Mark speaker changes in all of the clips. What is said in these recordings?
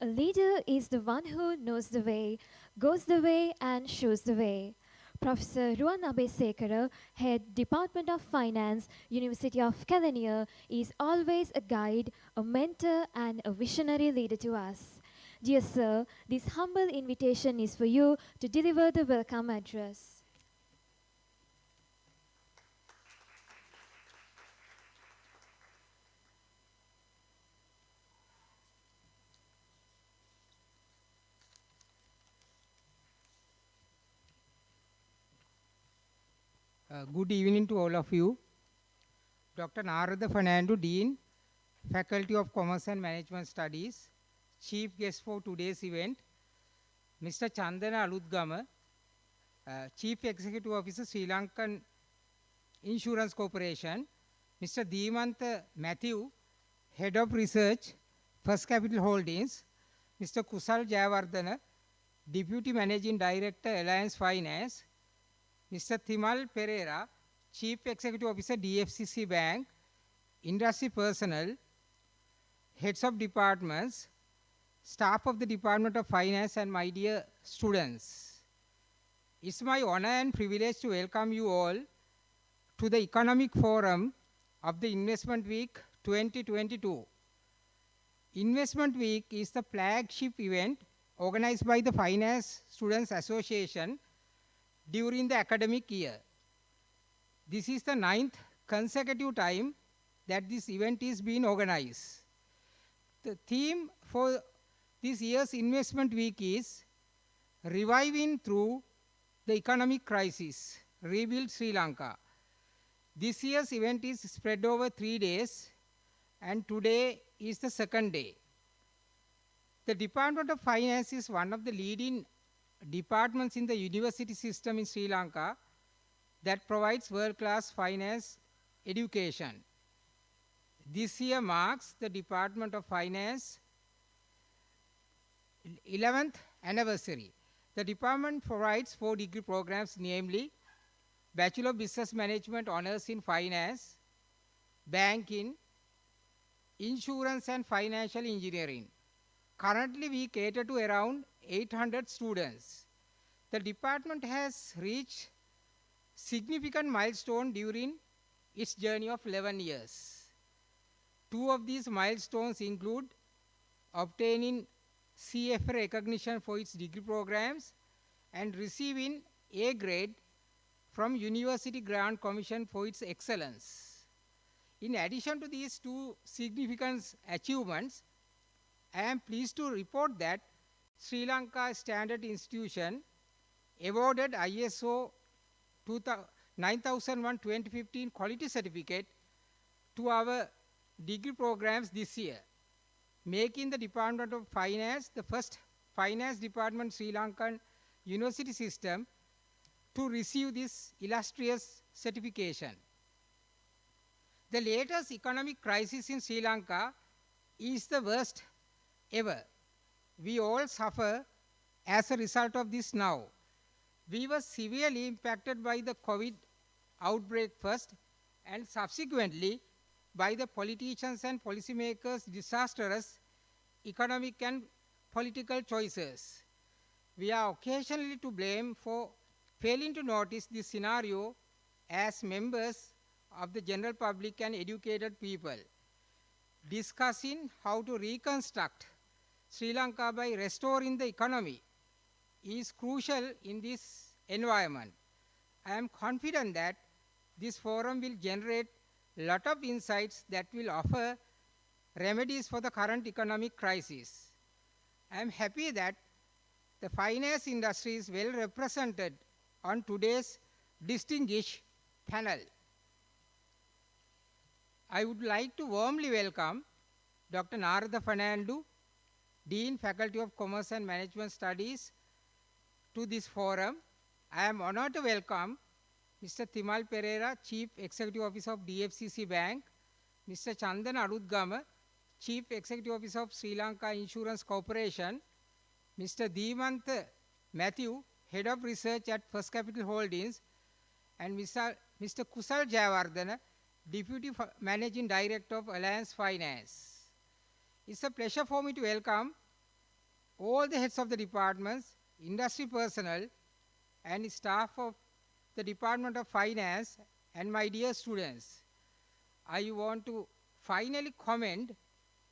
Speaker 1: A leader is the one who knows the way, goes the way, and shows the way. Professor Ruan Abesekara, Head Department of Finance, University of Kelaniya, is always a guide, a mentor, and a visionary leader to us. Dear Sir, this humble invitation is for you to deliver the welcome address.
Speaker 2: Good evening to all of you. Dr. Narada Fernando, Dean, Faculty of Commerce and Management Studies, Chief Guest for today's event, Mr. Chandana Aludgama, Chief Executive Officer, Sri Lankan Insurance Corporation, Mr. Deemantha Matthew, Head of Research, First Capital Holdings, Mr. Kusal Jayawardena, Deputy Managing Director, Alliance Finance, Mr. Thimal Pereira, Chief Executive Officer, DFCC Bank, industry personnel, heads of departments, staff of the Department of Finance, and my dear students. It's my honor and privilege to welcome you all to the Economic Forum of the Investment Week 2022. Investment Week is the flagship event organized by the Finance Students Association during the academic year. This is the 9th consecutive time that this event is being organized. The theme for this year's Investment Week is Reviving Through the Economic Crisis, Rebuild Sri Lanka. This year's event is spread over 3 days, and today is the second day. The Department of Finance is one of the leading departments in the university system in Sri Lanka that provides world-class finance education. This year marks the Department of Finance 11th anniversary. The department provides 4 degree programs, namely Bachelor of Business Management Honors in Finance, Banking, Insurance and Financial Engineering. Currently, we cater to around 800 students. The department has reached significant milestone during its journey of 11 years. 2 of these milestones include obtaining CFA recognition for its degree programs and receiving A grade from University Grant Commission for its excellence. In addition to these 2 significant achievements, I am pleased to report that Sri Lanka Standard Institution awarded ISO 9001-2015 quality certificate to our degree programs this year, making the Department of Finance the first finance department Sri Lankan university system to receive this illustrious certification. The latest economic crisis in Sri Lanka is the worst ever. We all suffer as a result of this now. We were severely impacted by the COVID outbreak first, and subsequently by the politicians and policymakers' disastrous economic and political choices. We are occasionally to blame for failing to notice this scenario as members of the general public and educated people. Discussing how to reconstruct Sri Lanka by restoring the economy is crucial in this environment. I am confident that this forum will generate a lot of insights that will offer remedies for the current economic crisis. I am happy that the finance industry is well represented on today's distinguished panel. I would like to warmly welcome Dr. Narada Fernando, Dean, Faculty of Commerce and Management Studies, to this forum. I am honored to welcome Mr. Thimal Pereira, Chief Executive Officer of DFCC Bank, Mr. Chandana Aludgama, Chief Executive Officer of Sri Lanka Insurance Corporation, Mr. Deemantha Matthew, Head of Research at First Capital Holdings, and Mr. Kusal Jayawardena, Deputy Managing Director of Alliance Finance. It's a pleasure for me to welcome all the heads of the departments, industry personnel, and staff of the Department of Finance, and my dear students. I want to finally commend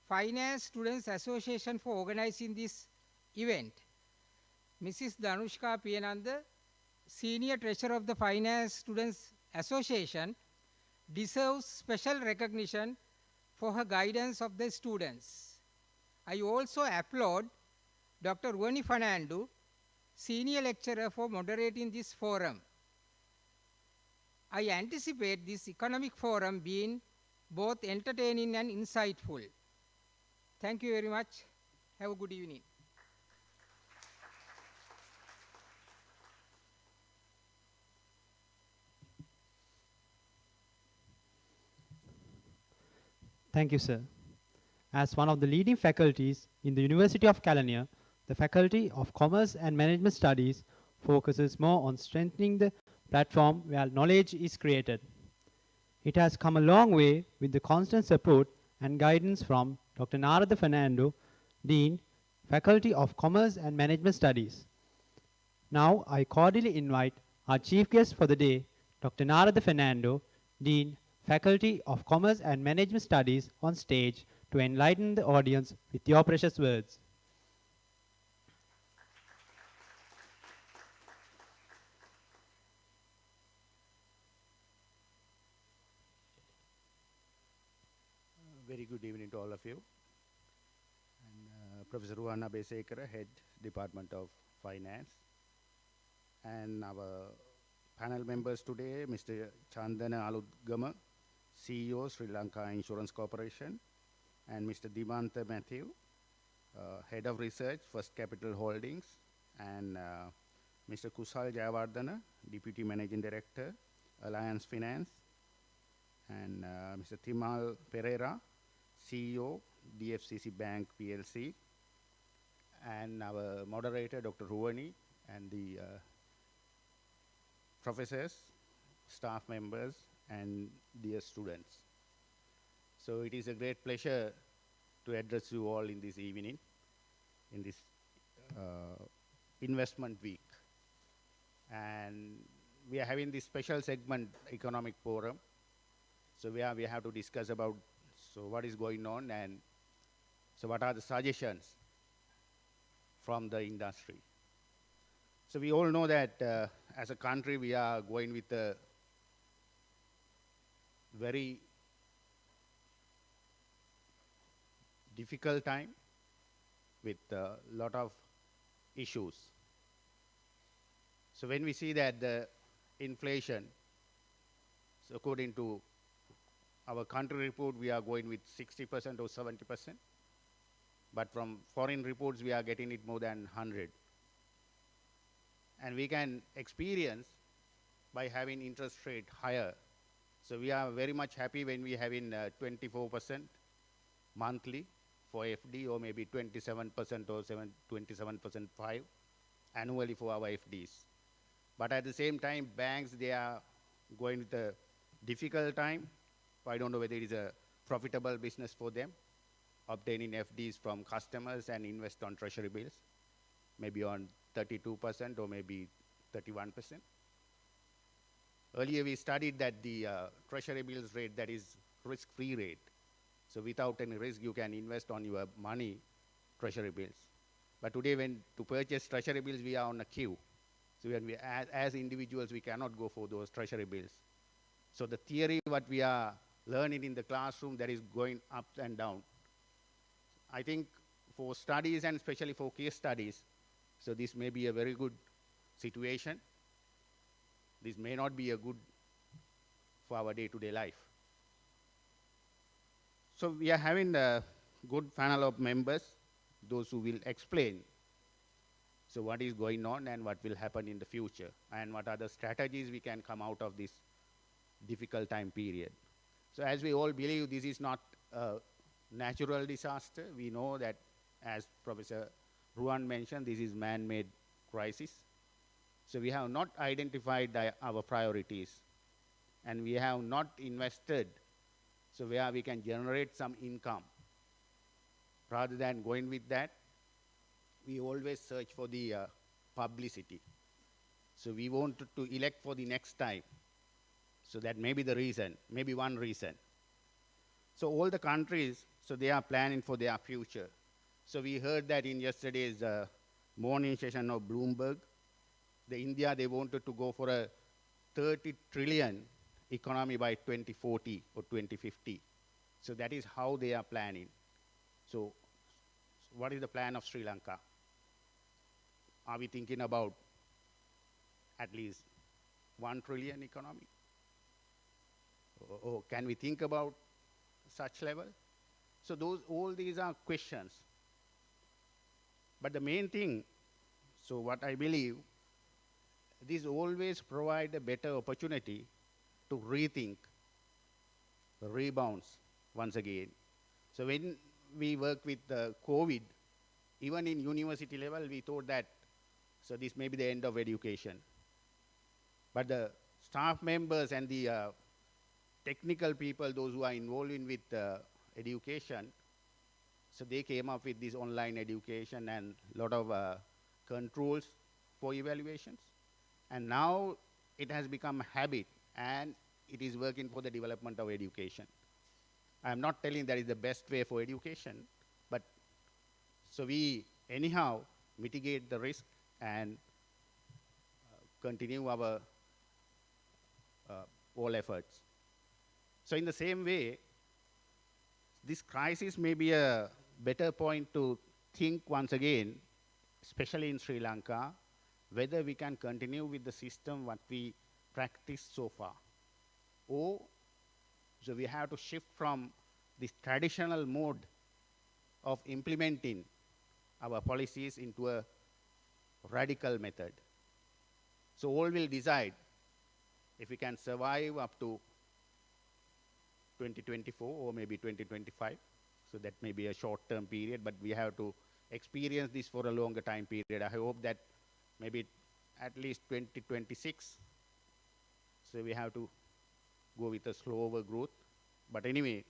Speaker 2: Finance Students Association for organizing this event. Mrs. Danushka Piyananda, Senior Treasurer of the Finance Students Association, deserves special recognition for her guidance of the students. I also applaud Dr. Ruani Fernando, Senior Lecturer, for moderating this forum. I anticipate this economic forum being both entertaining and insightful. Thank you very much. Have a good evening.
Speaker 3: Thank you, sir. As one of the leading faculties in the University of Kelaniya, the Faculty of Commerce and Management Studies focuses more on strengthening the platform where knowledge is created. It has come a long way with the constant support and guidance from Dr. Narada Fernando, Dean, Faculty of Commerce and Management Studies. Now, I cordially invite our chief guest for the day, Dr. Narada Fernando, Dean, Faculty of Commerce and Management Studies, on stage to enlighten the audience with your precious words.
Speaker 4: Very good evening to all of you. And, Professor Ruana Besekara, Head Department of Finance. And our panel members today, Mr. Chandana Aludgama, CEO, Sri Lanka Insurance Corporation, and Mr. Dimantha Matthew, Head of Research, First Capital Holdings, and Mr. Kusal Jayawardana, Deputy Managing Director, Alliance Finance, and Mr. Thimal Pereira, CEO, DFCC Bank PLC, and our moderator, Dr. Ruani, and the professors, staff members, and dear students. So it is a great pleasure to address you all in this evening, in this investment week. And we are having this special segment, Economic Forum. So we have to discuss about what is going on, and so what are the suggestions from the industry. So we all know that as a country we are going with a very difficult time with a lot of issues. So when we see that the inflation, so according to our country report, we are going with 60% or 70%. But from foreign reports, we are getting it more than 100. And we can experience by having interest rate higher. So we are very much happy when we have in 24% monthly for FD, or maybe 27% or 27.5 annually for our FDs. But at the same time, banks, they are going with a difficult time. I don't know whether it is a profitable business for them, obtaining FDs from customers and invest on treasury bills, maybe on 32% or maybe 31%. Earlier we studied that the treasury bills rate, that is risk-free rate. So without any risk, you can invest on your money, treasury bills. But today when to purchase treasury bills, we are on a queue. So when we, as individuals, we cannot go for those treasury bills. So the theory, what we are learning in the classroom, that is going up and down. I think for studies, and especially for case studies, so this may be a very good situation. This may not be a good for our day-to-day life. So we are having a good panel of members, those who will explain so what is going on and what will happen in the future, and what are the strategies we can come out of this difficult time period. So as we all believe, this is not a natural disaster. We know that, as Professor Ruan mentioned, this is man-made crisis. So we have not identified our priorities, and we have not invested so where we can generate some income. Rather than going with that, we always search for the publicity. So we wanted to elect for the next time. So that may be the reason, maybe one reason. So all the countries, so they are planning for their future. So we heard that in yesterday's morning session of Bloomberg, India, they wanted to go for a 30 trillion economy by 2040 or 2050. So that is how they are planning. So what is the plan of Sri Lanka? Are we thinking about at least 1 trillion economy? Or can we think about such level? So all these are questions. But the main thing, so what I believe, these always provide a better opportunity to rethink the rebounds once again. So when we work with COVID, even in university level, we thought that, so this may be the end of education. But the staff members and the technical people, those who are involved in with education, so they came up with this online education and a lot of controls for evaluations. And now it has become a habit and it is working for the development of education. I'm not telling that is the best way for education, but so we anyhow mitigate the risk and continue our all efforts. So in the same way, this crisis may be a better point to think once again, especially in Sri Lanka, whether we can continue with the system what we practiced so far. Or, so we have to shift from this traditional mode of implementing our policies into a radical method. So all will decide if we can survive up to 2024 or maybe 2025. So that may be a short-term period, but we have to experience this for a longer time period. I hope that maybe at least 2026. So we have to go with a slower growth. But anyway,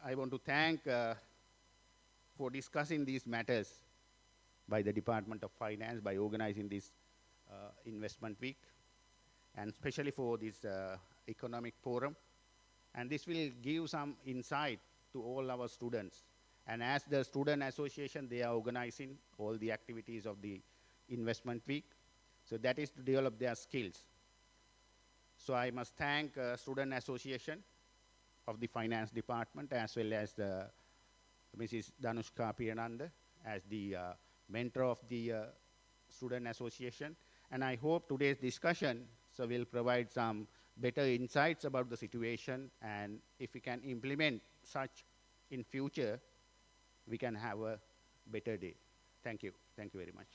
Speaker 4: I want to thank for discussing these matters by the Department of Finance, by organizing this investment week, and especially for this economic forum. And this will give some insight to all our students. And as the student association, they are organizing all the activities of the investment week. So that is to develop their skills. So I must thank Student Association of the Finance Department, as well as the Mrs. Danushka Piyananda as the mentor of the Student Association. And I hope today's discussion so will provide some better insights about the situation, and if we can implement such in future, we can have a better day. Thank you. Thank you very much.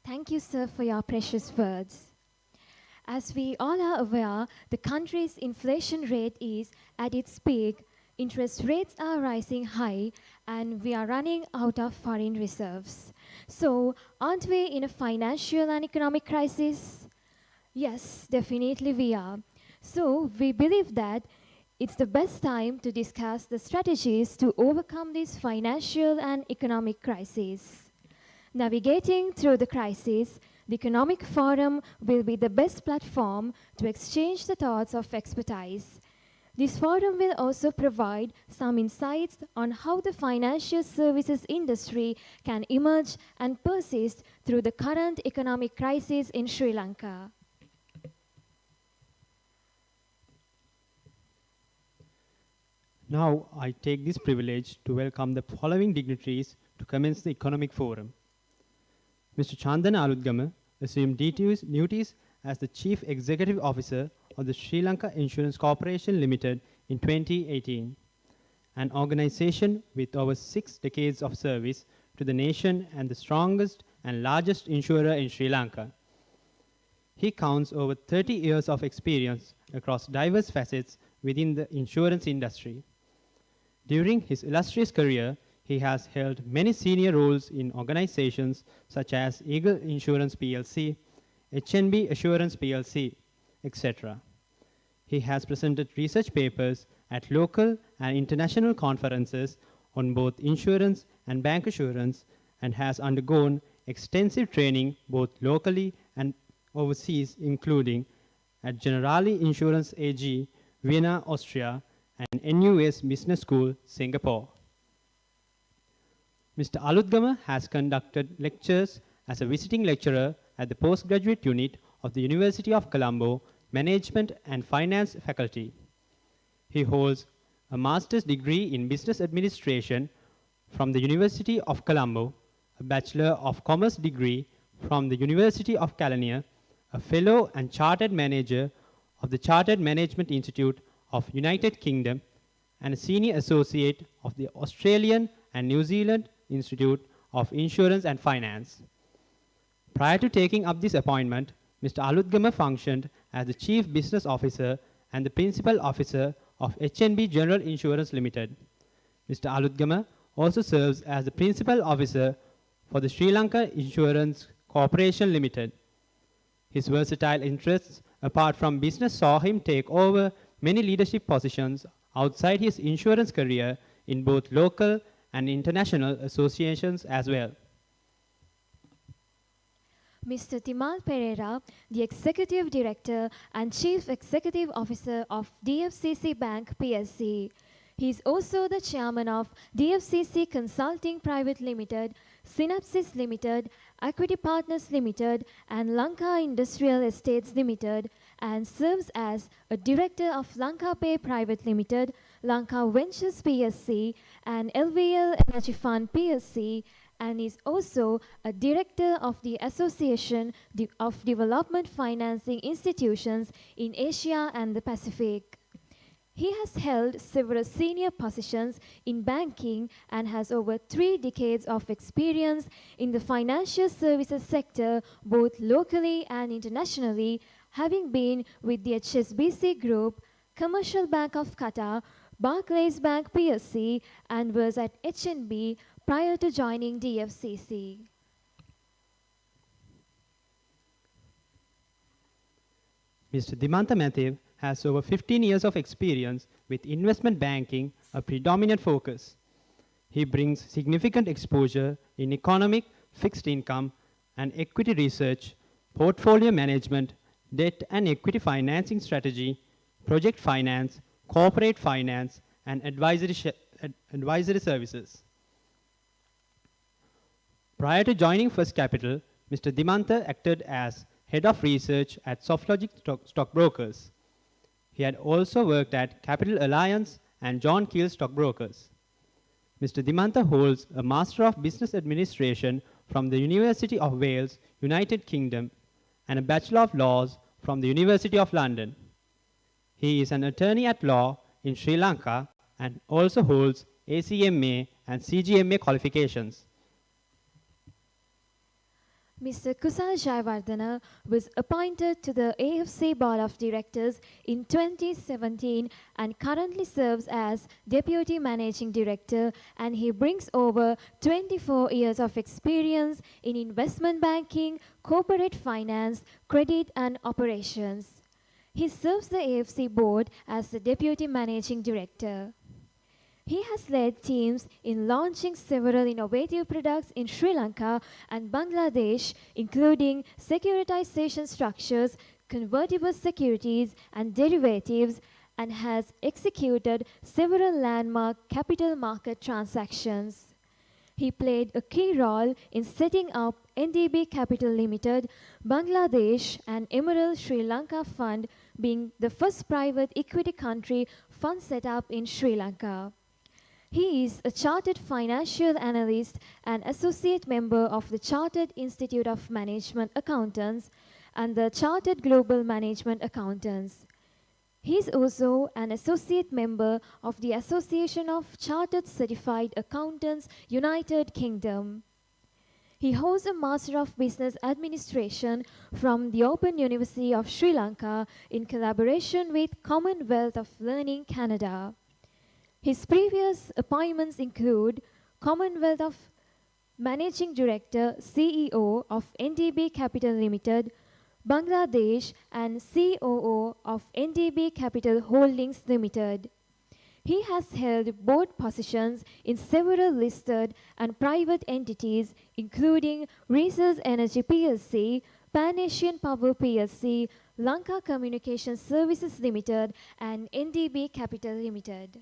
Speaker 1: Thank you, sir, for your precious words. As we all are aware, the country's inflation rate is at its peak, interest rates are rising high, and we are running out of foreign reserves. So, aren't we in a financial and economic crisis? Yes, definitely we are. So, we believe that it's the best time to discuss the strategies to overcome this financial and economic crisis. Navigating through the crisis, the Economic Forum will be the best platform to exchange the thoughts of expertise. This forum will also provide some insights on how the financial services industry can emerge and persist through the current economic crisis in Sri Lanka.
Speaker 3: Now I take this privilege to welcome the following dignitaries to commence the Economic Forum. Mr. Chandana Aludgama assumed duties as the Chief Executive Officer of the Sri Lanka Insurance Corporation Limited in 2018, an organization with over 6 decades of service to the nation and the strongest and largest insurer in Sri Lanka. He counts over 30 years of experience across diverse facets within the insurance industry. During his illustrious career, he has held many senior roles in organizations such as Eagle Insurance PLC, HNB Assurance PLC, etc. He has presented research papers at local and international conferences on both insurance and bancassurance and has undergone extensive training both locally and overseas, including at Generali Insurance AG, Vienna, Austria, and NUS Business School, Singapore. Mr. Alutgama has conducted lectures as a visiting lecturer at the postgraduate unit of the University of Colombo Management and Finance faculty. He holds a master's degree in business administration from the University of Colombo, a Bachelor of Commerce degree from the University of Kelaniya, a fellow and chartered manager of the Chartered Management Institute of United Kingdom, and a senior associate of the Australian and New Zealand Institute of Insurance and Finance. Prior to taking up this appointment, Mr. Alutgama functioned as the Chief Business Officer and the Principal Officer of HNB General Insurance Limited. Mr. Alutgama also serves as the Principal Officer for the Sri Lanka Insurance Corporation Limited. His versatile interests, apart from business, saw him take over many leadership positions outside his insurance career in both local and international associations as well.
Speaker 1: Mr. Timal Pereira, the Executive Director and Chief Executive Officer of DFCC Bank PSC. He is also the Chairman of DFCC Consulting Private Limited, Synapsis Limited, Equity Partners Limited, and Lanka Industrial Estates Limited, and serves as a Director of Lanka Pay Private Limited, Lanka Ventures PSC, and LVL Energy Fund PSC, and is also a Director of the Association of Development Financing Institutions in Asia and the Pacific. He has held several senior positions in banking and has over 3 decades of experience in the financial services sector, both locally and internationally, having been with the HSBC Group, Commercial Bank of Qatar, Barclays Bank PLC, and was at HNB prior to joining DFCC.
Speaker 3: Mr. Dimantha Matthew has over 15 years of experience with investment banking, a predominant focus. He brings significant exposure in economic, fixed income, and equity research, portfolio management, debt and equity financing strategy, project finance, corporate finance, and advisory services. Prior to joining First Capital, Mr. Dimantha acted as Head of Research at SoftLogic Stockbrokers. He had also worked at Capital Alliance and John Keel Stockbrokers. Mr. Dimantha holds a Master of Business Administration from the University of Wales, United Kingdom, and a Bachelor of Laws from the University of London. He is an attorney at law in Sri Lanka and also holds ACMA and CGMA qualifications.
Speaker 1: Mr. Kusal Jayawardena was appointed to the AFC Board of Directors in 2017 and currently serves as Deputy Managing Director, and he brings over 24 years of experience in investment banking, corporate finance, credit and operations. He serves the AFC Board as the Deputy Managing Director. He has led teams in launching several innovative products in Sri Lanka and Bangladesh, including securitization structures, convertible securities, and derivatives, and has executed several landmark capital market transactions. He played a key role in setting up NDB Capital Limited, Bangladesh, and Emerald Sri Lanka Fund, being the first private equity country fund set up in Sri Lanka. He is a chartered financial analyst and associate member of the Chartered Institute of Management Accountants and the Chartered Global Management Accountants. He is also an associate member of the Association of Chartered Certified Accountants, United Kingdom. He holds a Master of Business Administration from the Open University of Sri Lanka in collaboration with Commonwealth of Learning Canada. His previous appointments include Commonwealth of Managing Director, CEO of NDB Capital Limited, Bangladesh, and COO of NDB Capital Holdings Limited. He has held board positions in several listed and private entities, including Resource Energy PLC, Pan Asian Power PLC, Lanka Communication Services Limited, and NDB Capital Limited.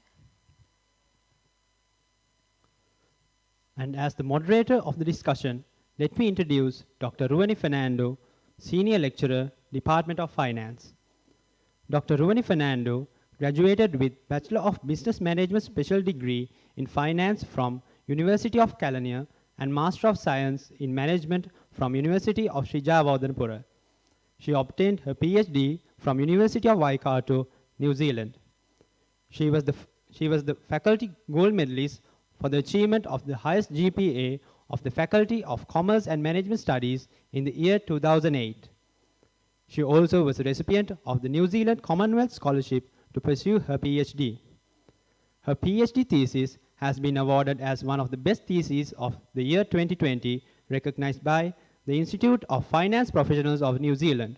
Speaker 3: And as the moderator of the discussion, let me introduce Dr. Ruwani Fernando, Senior Lecturer, Department of Finance. Dr. Ruwani Fernando graduated with Bachelor of Business Management Special Degree in Finance from University of Kelaniya and Master of Science in Management from University of Sri Jayewardenepura. She obtained her PhD from University of Waikato, New Zealand. She was the faculty gold medalist for the achievement of the highest GPA of the Faculty of Commerce and Management Studies in the year 2008. She also was a recipient of the New Zealand Commonwealth Scholarship to pursue her PhD. Her PhD thesis has been awarded as one of the best theses of the year 2020, recognized by the Institute of Finance Professionals of New Zealand.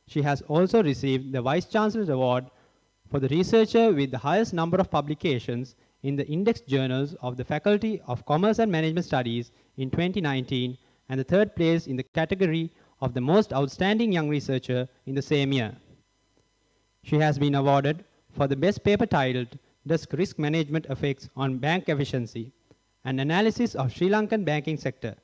Speaker 3: She has also received the Vice Chancellor's Award for the researcher with the highest number of publications in the index journals of the Faculty of Commerce and Management Studies in 2019, and the third place in the category of the most outstanding young researcher in the same year. She has been awarded for the best paper titled Does Risk Management Effects on Bank Efficiency? An Analysis of Sri Lankan Banking Sector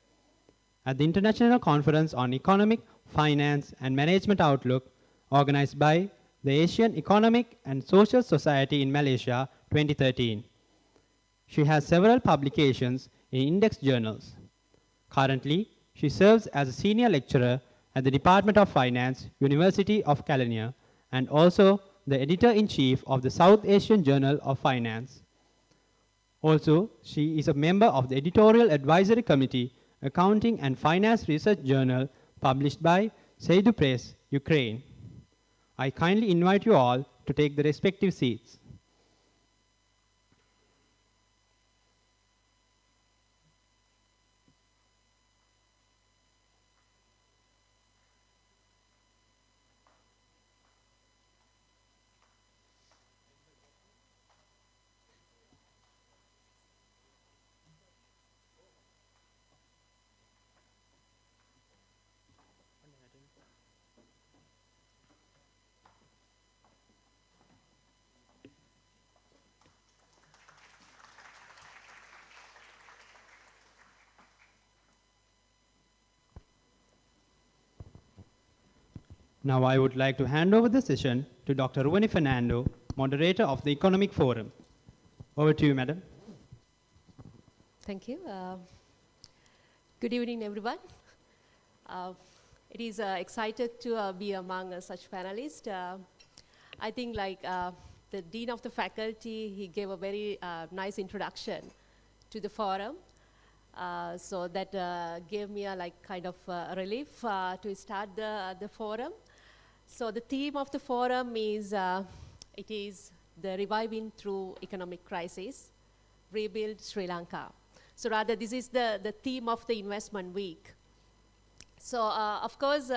Speaker 3: at the International Conference on Economic, Finance and Management Outlook, organized by the Asian Economic and Social Society in Malaysia 2013. She has several publications in index journals. Currently, she serves as a senior lecturer at the Department of Finance, University of Kelaniya, and also the editor-in-chief of the South Asian Journal of Finance. Also, she is a member of the Editorial Advisory Committee, Accounting and Finance Research Journal, published by Seydu Press, Ukraine. I kindly invite you all to take the respective seats. Now I would like to hand over the session to Dr. Ruwani Fernando, moderator of the Economic Forum. Over to you, madam.
Speaker 5: Thank you. Good evening, everyone. It is excited to be among such panelists. I think like the Dean of the Faculty, he gave a very nice introduction to the forum. So that gave me a kind of relief to start the forum. So the theme of the forum is, it is the reviving through economic crisis, rebuild Sri Lanka. So rather this is the theme of the investment week. So of course,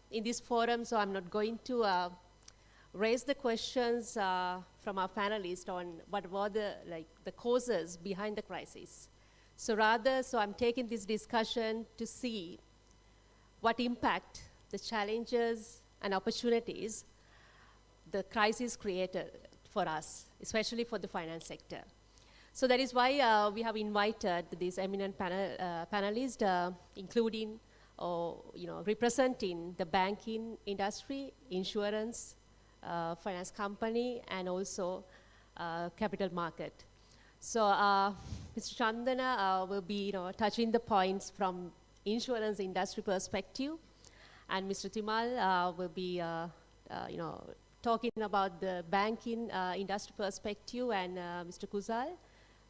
Speaker 5: in this forum, so I'm not going to raise the questions from our panelists on what were the causes behind the crisis. So rather, so I'm taking this discussion to see what impact, the challenges and opportunities the crisis created for us, especially for the finance sector. So that is why we have invited these eminent panelists, including representing the banking industry, insurance, finance company, and also capital market. So Mr. Chandana will be touching the points from insurance industry perspective, and Mr. Timal will be talking about the banking industry perspective, and Mr. Kuzal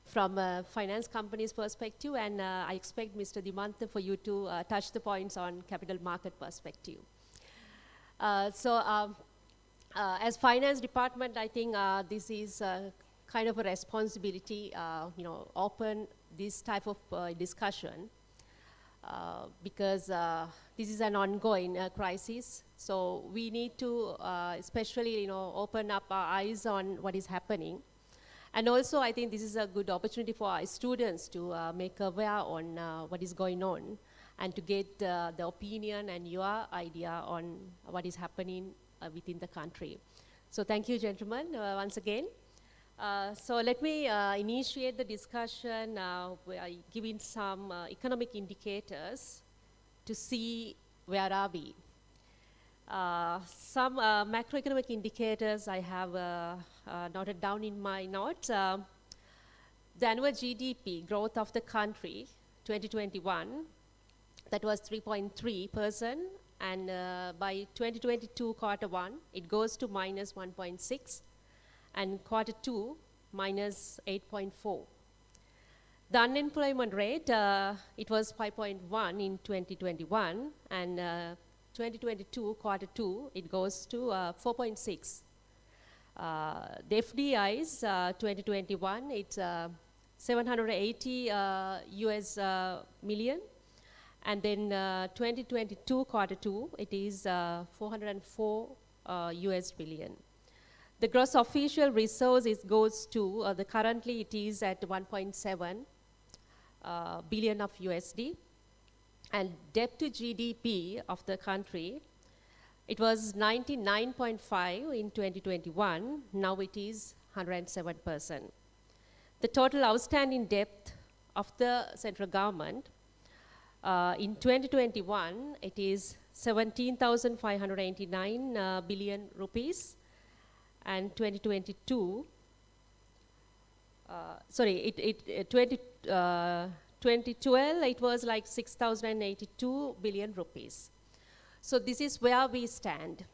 Speaker 5: from a finance company's perspective, and I expect Mr. Dimantha for you to touch the points on capital market perspective. As finance department, I think this is kind of a responsibility, open this type of discussion because this is an ongoing crisis. So we need to especially, open up our eyes on what is happening. And also, I think this is a good opportunity for our students to make aware on what is going on and to get the opinion and your idea on what is happening within the country. So thank you, gentlemen, once again. So let me initiate the discussion by giving some economic indicators to see where are we. Some macroeconomic indicators I have noted down in my notes. The annual GDP growth of the country, 2021, that was 3.3%, and by 2022 quarter one, it goes to minus 1.6, and quarter two, minus 8.4. The unemployment rate, it was 5.1 in 2021, and 2022 quarter two, it goes to 4.6. The FDIs, 2021, it's 780 US million, and then 2022 quarter two, it is 404 US billion. The gross official reserves goes to, currently it is at 1.7 billion of USD. And debt to GDP of the country, it was 99.5 in 2021, now it is 107%. The total outstanding debt of the central government, in 2021, it is 17,589 billion rupees, and 2022, 2012, it was like 6,082 billion rupees. So this is where we stand.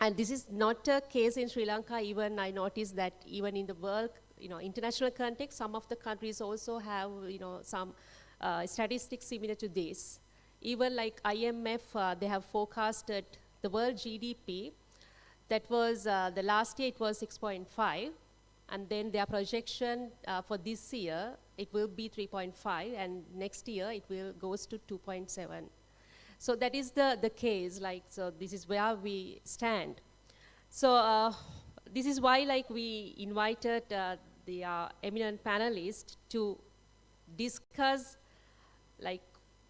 Speaker 5: And this is not a case in Sri Lanka. Even I noticed that even in the world, international context, some of the countries also have, some statistics similar to this. Even like IMF, they have forecasted the world GDP. That was, the last year it was 6.5. And then their projection for this year, it will be 3.5, and next year it will goes to 2.7. So that is the case, so this is where we stand. So this is why we invited the eminent panelists to discuss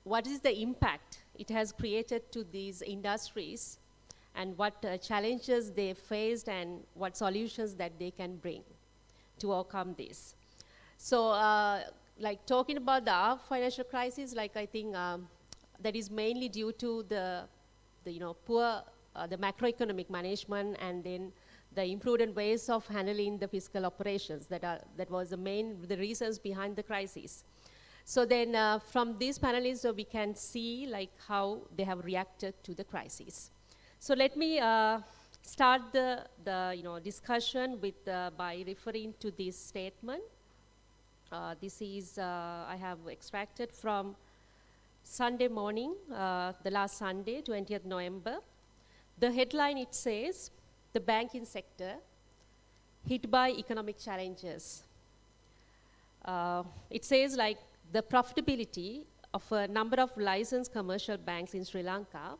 Speaker 5: what is the impact it has created to these industries, and what challenges they faced, and what solutions that they can bring to overcome this. So talking about the financial crisis, I think that is mainly due to the poor the macroeconomic management, and then the imprudent ways of handling the fiscal operations that was the reasons behind the crisis. So then from these panelists we can see how they have reacted to the crisis. So let me start the discussion with by referring to this statement. This is I have extracted from Sunday morning, the last Sunday, 20th November. The headline, it says, the banking sector hit by economic challenges. It says the profitability of a number of licensed commercial banks in Sri Lanka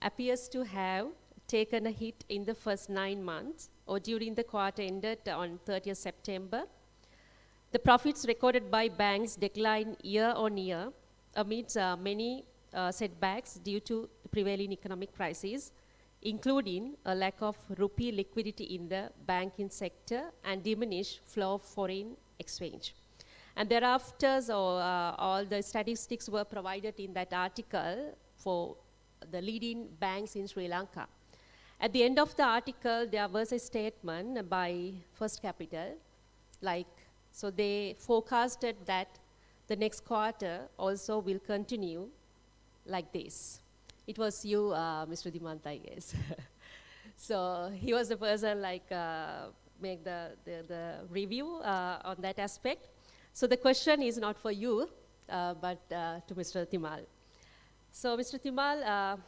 Speaker 5: appears to have taken a hit in the first 9 months, or during the quarter ended on 30th September. The profits recorded by banks declined year on year amidst many setbacks due to the prevailing economic crisis, including a lack of rupee liquidity in the banking sector and diminished flow of foreign exchange. And thereafter, all the statistics were provided in that article for the leading banks in Sri Lanka. At the end of the article, there was a statement by First Capital, so they forecasted that the next quarter also will continue like this. It was you, Mr. Dimanta, I guess. So he was the person make the review on that aspect. So the question is not for you, but to Mr. Thimal. So Mr. Thimal,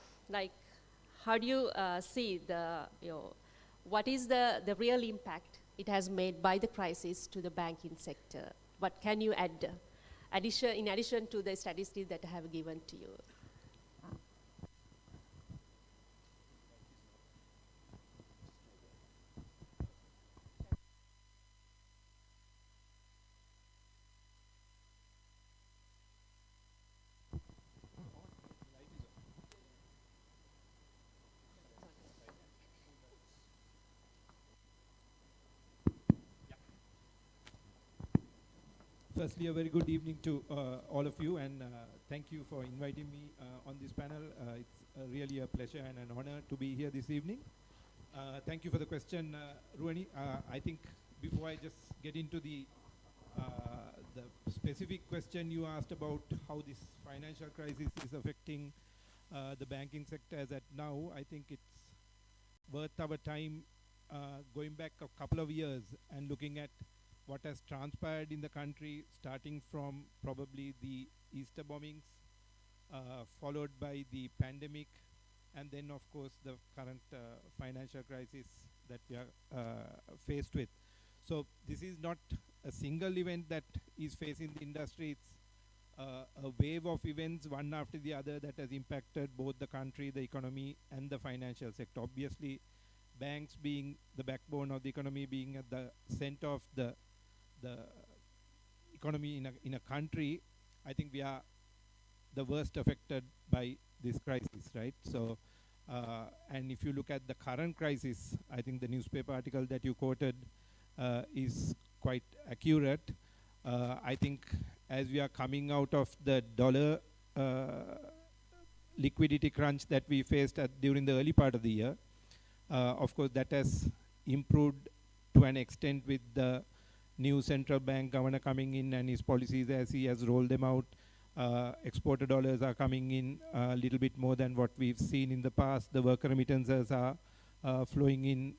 Speaker 5: how do you see what is the real impact it has made by the crisis to the banking sector? What can you add in addition to the statistics that I have given to you?
Speaker 6: Firstly, a very good evening to all of you, and thank you for inviting me on this panel. It's really a pleasure and an honor to be here this evening. Thank you for the question, Ruani. I think before I just get into the specific question you asked about how this financial crisis is affecting the banking sector as at now, I think it's worth our time going back a couple of years and looking at what has transpired in the country, starting from probably the Easter bombings, followed by the pandemic, and then of course the current financial crisis that we are faced with. So this is not a single event that is facing the industry. It's a wave of events, one after the other, that has impacted both the country, the economy, and the financial sector. Obviously, banks being the backbone of the economy, being at the center of the economy in a country, I think we are the worst affected by this crisis, right? So, and if you look at the current crisis, I think the newspaper article that you quoted is quite accurate. I think as we are coming out of the dollar liquidity crunch that we faced during the early part of the year, of course that has improved to an extent with the new central bank governor coming in and his policies as he has rolled them out. Exported dollars are coming in a little bit more than what we've seen in the past. The worker remittances are flowing in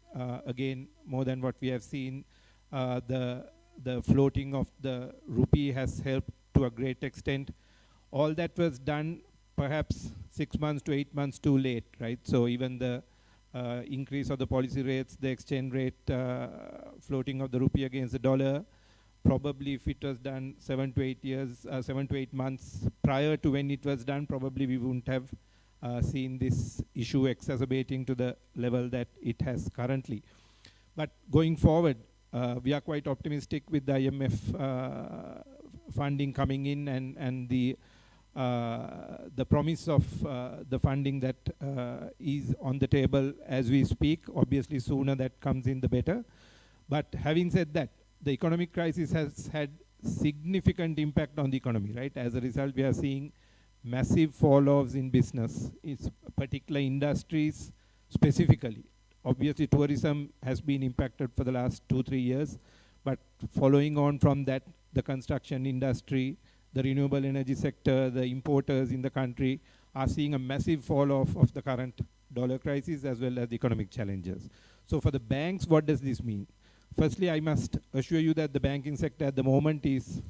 Speaker 6: again more than what we have seen. The floating of the rupee has helped to a great extent. All that was done perhaps 6 months to 8 months too late, right? So even the increase of the policy rates, the exchange rate floating of the rupee against the dollar, probably if it was done 7 to 8 months prior to when it was done, probably we wouldn't have seen this issue exacerbating to the level that it has currently. But going forward, we are quite optimistic with the IMF funding coming in and the promise of the funding that is on the table as we speak. Obviously, sooner that comes in, the better. But having said that, the economic crisis has had significant impact on the economy, right? As a result, we are seeing massive fall-offs in business. It's particular industries specifically. Obviously, tourism has been impacted for the last 2-3 years, but following on from that, the construction industry, the renewable energy sector, the importers in the country are seeing a massive fall-off of the current dollar crisis as well as the economic challenges. So for the banks, what does this mean? Firstly, I must assure you that the banking sector at the moment is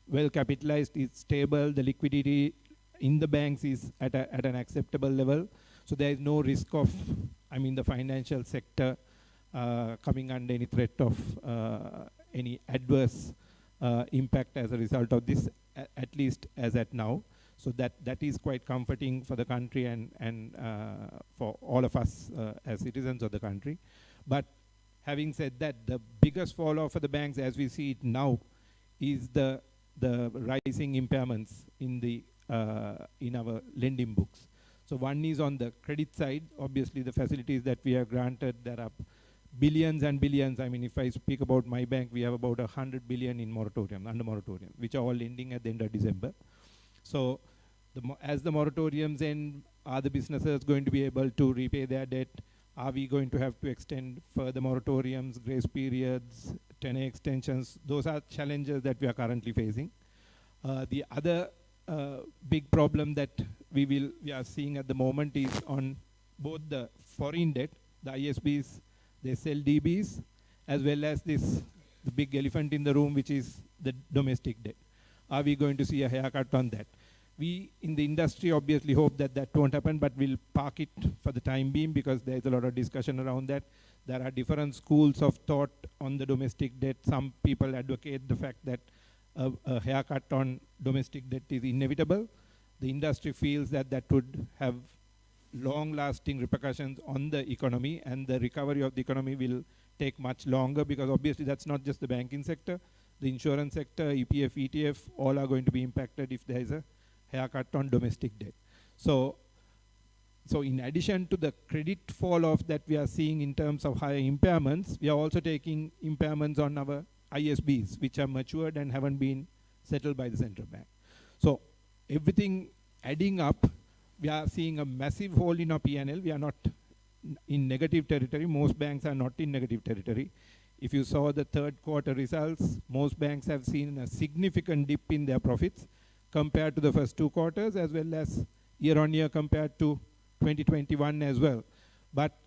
Speaker 6: well capitalized, it's stable, the liquidity in the banks is at an acceptable level. So there is no risk of, the financial sector coming under any threat of any adverse impact as a result of this, at least as at now. So that is quite comforting for the country and for all of us as citizens of the country. But having said that, the biggest fall-off for the banks as we see it now is the rising impairments in our lending books. So one is on the credit side. Obviously, the facilities that we have granted, there are billions and billions. If I speak about my bank, we have about 100 billion in moratorium, under moratorium, which are all ending at the end of December. So as the moratoriums end, are the businesses going to be able to repay their debt? Are we going to have to extend further moratoriums, grace periods, tenure extensions? Those are challenges that we are currently facing. The other big problem that we are seeing at the moment is on both the foreign debt, the ISBs, the SLDBs, as well as the big elephant in the room, which is the domestic debt. Are we going to see a haircut on that? We in the industry obviously hope that won't happen, but we'll park it for the time being because there's a lot of discussion around that. There are different schools of thought on the domestic debt. Some people advocate the fact that a haircut on domestic debt is inevitable. The industry feels that would have long-lasting repercussions on the economy, and the recovery of the economy will take much longer because obviously that's not just the banking sector. The insurance sector, EPF, ETF, all are going to be impacted if there is a haircut on domestic debt. So in addition to the credit fall-off that we are seeing in terms of higher impairments, we are also taking impairments on our ISBs, which are matured and haven't been settled by the central bank. So everything adding up, we are seeing a massive hole in our P&L. We are not in negative territory. Most banks are not in negative territory. If you saw the third quarter results, most banks have seen a significant dip in their profits compared to the first 2 quarters, as well as year on year compared to 2021 as well. But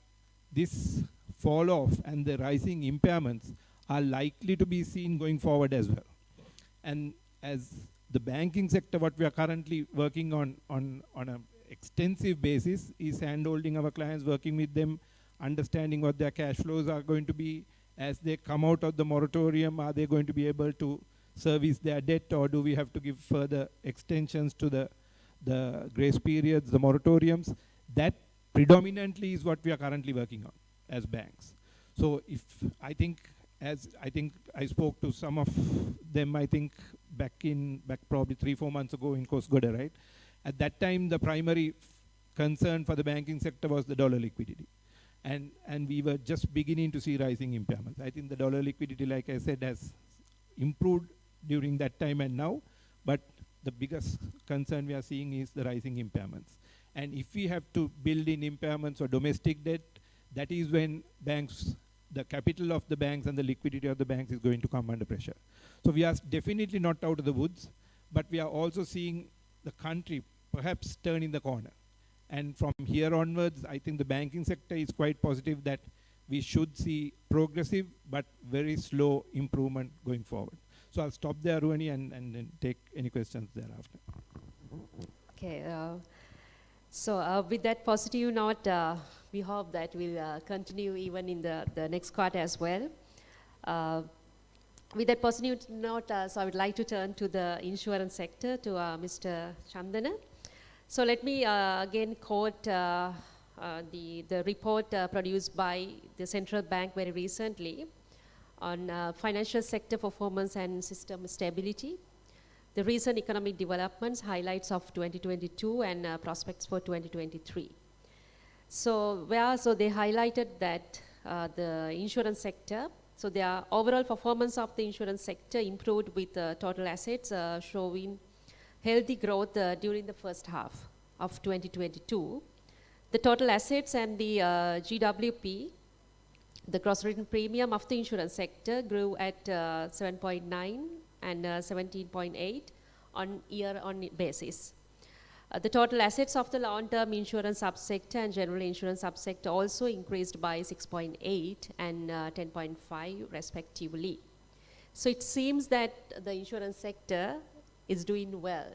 Speaker 6: this fall off and the rising impairments are likely to be seen going forward as well. And as the banking sector, what we are currently working on an extensive basis is hand-holding our clients, working with them, understanding what their cash flows are going to be. As they come out of the moratorium, are they going to be able to service their debt, or do we have to give further extensions to the grace periods, the moratoriums? That predominantly is what we are currently working on as banks. So if I think I spoke to some of them, I think back probably 3-4 months ago in Kosgoda, right? At that time, the primary concern for the banking sector was the dollar liquidity. And we were just beginning to see rising impairments. I think the dollar liquidity, like I said, has improved during that time and now, but the biggest concern we are seeing is the rising impairments. And if we have to build in impairments or domestic debt, that is when banks, the capital of the banks and the liquidity of the banks is going to come under pressure. So we are definitely not out of the woods, but we are also seeing the country perhaps turning the corner. And from here onwards, I think the banking sector is quite positive that we should see progressive but very slow improvement going forward. So I'll stop there, Ruani, and then take any questions thereafter.
Speaker 5: Okay. So with that positive note, we hope that will continue even in the next quarter as well. With that positive note, so I would like to turn to the insurance sector, to Mr. Chandana. So let me again quote the report produced by the central bank very recently on financial sector performance and system stability, the recent economic developments, highlights of 2022 and prospects for 2023. So they highlighted that the insurance sector, so their overall performance of the insurance sector improved with total assets showing healthy growth during the first half of 2022. The total assets and the GWP, the gross written premium of the insurance sector, grew at 7.9 and 17.8 on year-on basis. The total assets of the long-term insurance subsector and general insurance subsector also increased by 6.8 and 10.5 respectively. So it seems that the insurance sector is doing well.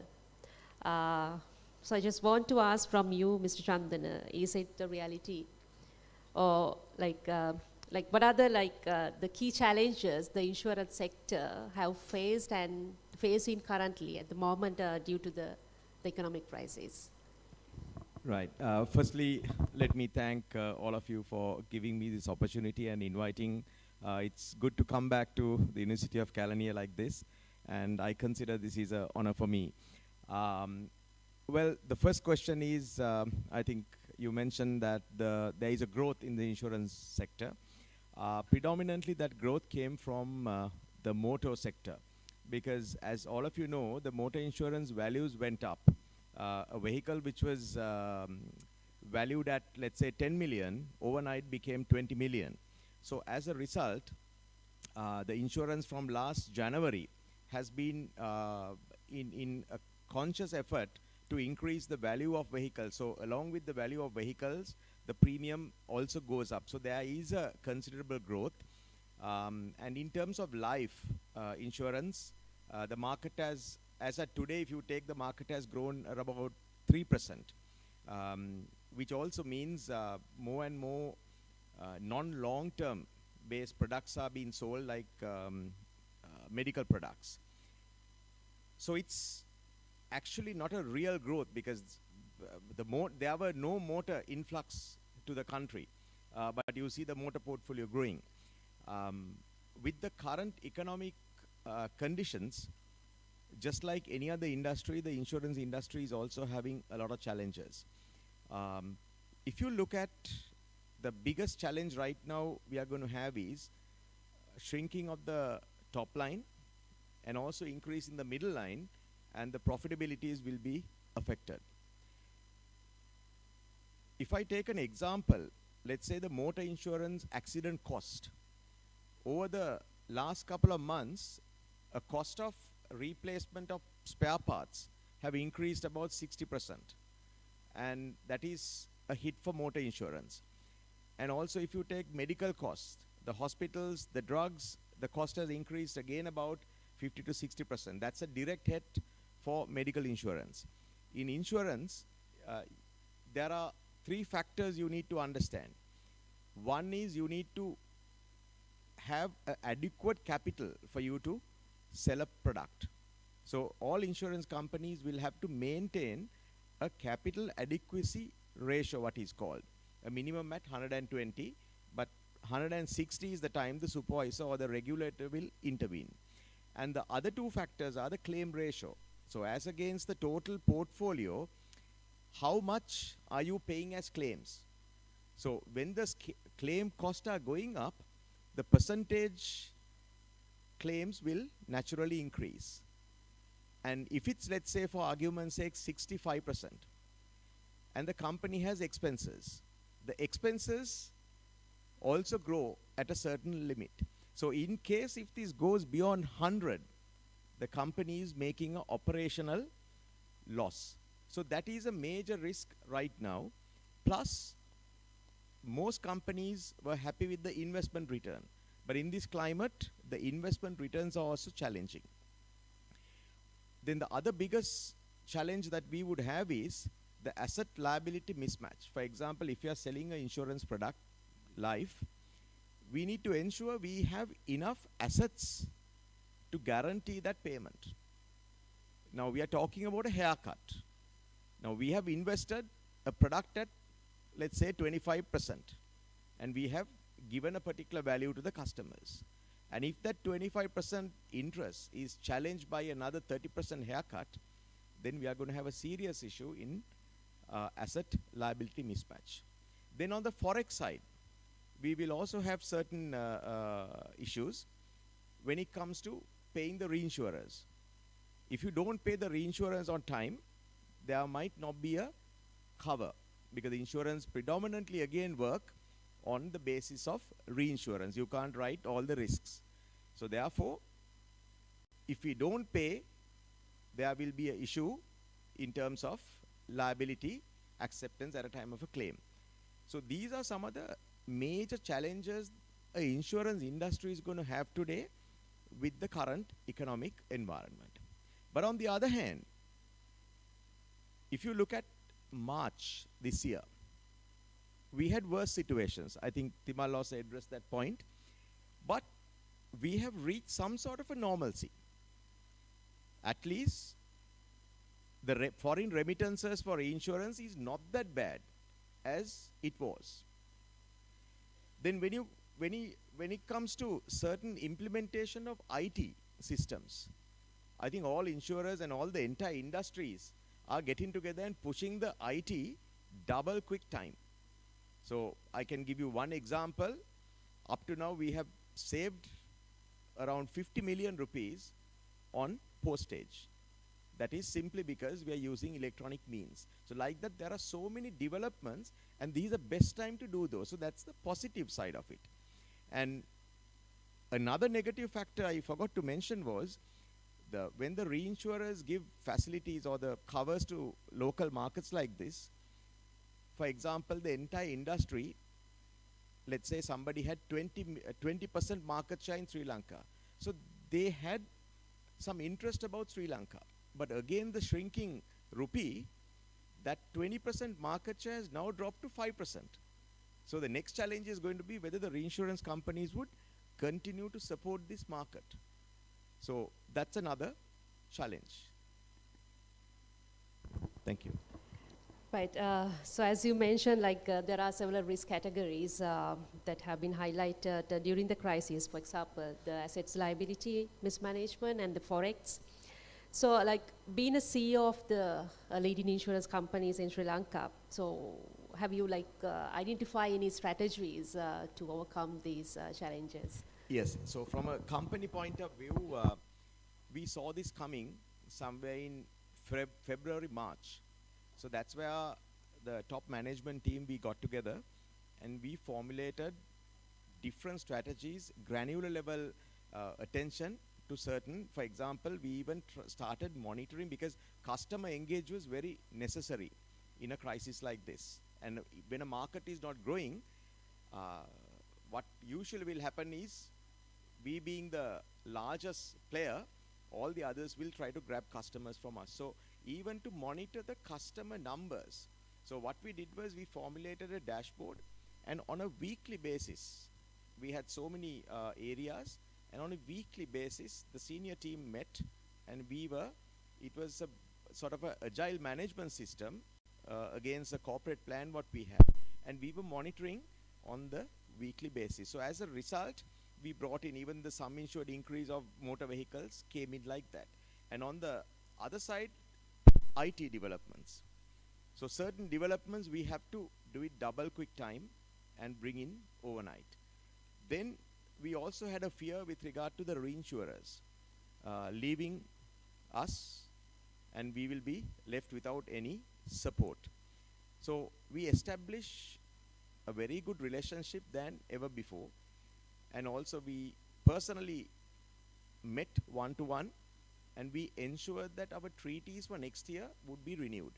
Speaker 5: So I just want to ask from you, Mr. Chandana, is it the reality? Or like what are the key challenges the insurance sector have faced and facing currently at the moment due to the economic crisis?
Speaker 7: Right. Firstly, let me thank all of you for giving me this opportunity and inviting. It's good to come back to the University of Kelaniya like this, and I consider this is an honor for me. Well, the first question is, I think you mentioned that there is a growth in the insurance sector. Predominantly, that growth came from the motor sector, because as all of you know, the motor insurance values went up. A vehicle which was valued at, let's say, 10 million, overnight became 20 million. So as a result, the insurance from last January has been in a conscious effort to increase the value of vehicles. So along with the value of vehicles, the premium also goes up. So there is a considerable growth. And in terms of life insurance, the market has, as at today, if you take the market, has grown at about 3%, which also means more and more non-long-term based products are being sold, like medical products. So it's actually not a real growth, because there were no motor influx to the country, but you see the motor portfolio growing. With the current economic conditions, just like any other industry, the insurance industry is also having a lot of challenges. If you look at the biggest challenge right now we are going to have is shrinking of the top line and also increase in the middle line, and the profitabilities will be affected. If I take an example, let's say the motor insurance accident cost. Over the last couple of months, a cost of replacement of spare parts have increased about 60%. And that is a hit for motor insurance. And also if you take medical costs, the hospitals, the drugs, the cost has increased again about 50 to 60%. That's a direct hit for medical insurance. In insurance, there are three factors you need to understand. One is you need to have adequate capital for you to sell a product. So all insurance companies will have to maintain a capital adequacy ratio, what is called. A minimum at 120, but 160 is the time the supervisor or the regulator will intervene. And the other two factors are the claim ratio. So as against the total portfolio, how much are you paying as claims? So when the claim costs are going up, the percentage claims will naturally increase. And if it's, let's say for argument's sake, 65%, and the company has expenses, the expenses also grow at a certain limit. So in case if this goes beyond 100, the company is making an operational loss. So that is a major risk right now. Plus, most companies were happy with the investment return. But in this climate, the investment returns are also challenging. Then the other biggest challenge that we would have is the asset liability mismatch. For example, if you are selling an insurance product, life, we need to ensure we have enough assets to guarantee that payment. Now we are talking about a haircut. Now we have invested a product at, let's say, 25%, and we have given a particular value to the customers. And if that 25% interest is challenged by another 30% haircut, then we are going to have a serious issue in asset liability mismatch. Then on the forex side, we will also have certain issues when it comes to paying the reinsurers. If you don't pay the reinsurance on time, there might not be a cover, because the insurance predominantly again work on the basis of reinsurance. You can't write all the risks. So therefore, if we don't pay, there will be an issue in terms of liability acceptance at a time of a claim. So these are some of the major challenges an insurance industry is going to have today with the current economic environment. But on the other hand, if you look at March this year, we had worse situations. I think Timal also addressed that point. But we have reached some sort of a normalcy. At least the foreign remittances for insurance is not that bad as it was. Then when it comes to certain implementation of IT systems, I think all insurers and all the entire industries are getting together and pushing the IT double quick time. So I can give you one example. Up to now, we have saved around 50 million rupees on postage. That is simply because we are using electronic means. So like that, there are so many developments, and these are best time to do those. So that's the positive side of it. And another negative factor I forgot to mention was when the reinsurers give facilities or the covers to local markets like this, for example, the entire industry, let's say somebody had 20% market share in Sri Lanka. So they had some interest about Sri Lanka. But again, the shrinking rupee, that 20% market share has now dropped to 5%. So the next challenge is going to be whether the reinsurance companies would continue to support this market. So that's another challenge. Thank you.
Speaker 5: Right. So as you mentioned, there are several risk categories that have been highlighted during the crisis. For example, the assets liability mismanagement and the forex. So being a CEO of the leading insurance companies in Sri Lanka, so have you identified any strategies to overcome these challenges?
Speaker 7: Yes. So from a company point of view, we saw this coming somewhere in February, March. So that's where the top management team, we got together and we formulated different strategies, granular level attention to certain. For example, we even started monitoring because customer engagement was very necessary in a crisis like this. And when a market is not growing, what usually will happen is, we being the largest player, all the others will try to grab customers from us. So even to monitor the customer numbers, so what we did was we formulated a dashboard, and on a weekly basis, we had so many areas, and on a weekly basis, the senior team met, and it was a sort of an agile management system against the corporate plan what we had, and we were monitoring on the weekly basis. So as a result, we brought in even the sum insured increase of motor vehicles came in like that. And on the other side, IT developments. So certain developments we have to do it double quick time and bring in overnight. Then we also had a fear with regard to the reinsurers leaving us, and we will be left without any support. So we established a very good relationship than ever before. And also we personally met one-to-one, and we ensured that our treaties for next year would be renewed.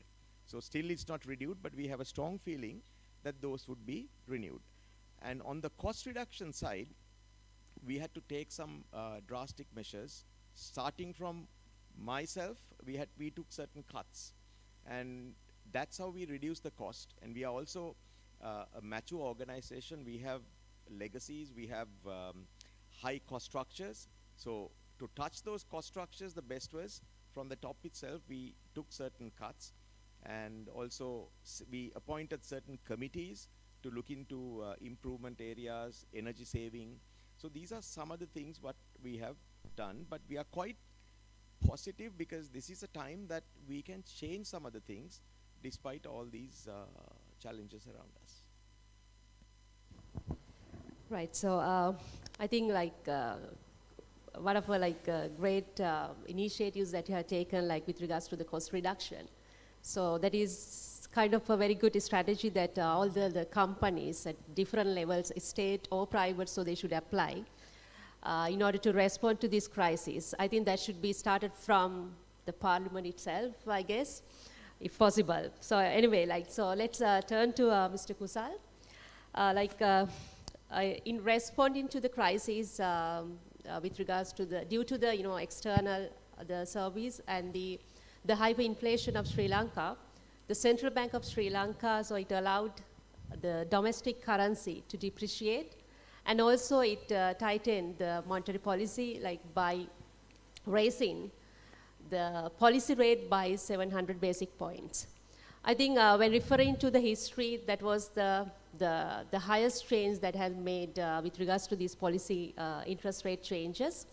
Speaker 7: So still it's not renewed, but we have a strong feeling that those would be renewed. And on the cost reduction side, we had to take some drastic measures. Starting from myself, we took certain cuts, and that's how we reduced the cost. And we are also a mature organization. We have legacies, we have high cost structures. So to touch those cost structures, the best was from the top itself, we took certain cuts, and also we appointed certain committees to look into improvement areas, energy saving. So these are some of the things what we have done, but we are quite positive because this is a time that we can change some of the things despite all these challenges around us.
Speaker 5: Right. So I think one of the great initiatives that you have taken, like with regards to the cost reduction. So that is kind of a very good strategy that all the companies at different levels, state or private, so they should apply in order to respond to this crisis. I think that should be started from the parliament itself, I guess, if possible. So anyway, so let's turn to Mr. Kusal. In responding to the crisis with regards to due to the external the service and the hyperinflation of Sri Lanka, the Central Bank of Sri Lanka, so it allowed the domestic currency to depreciate, and also it tightened the monetary policy by raising the policy rate by 700 basic points. I think when referring to the history, that was the highest change that has made with regards to these policy interest rate changes.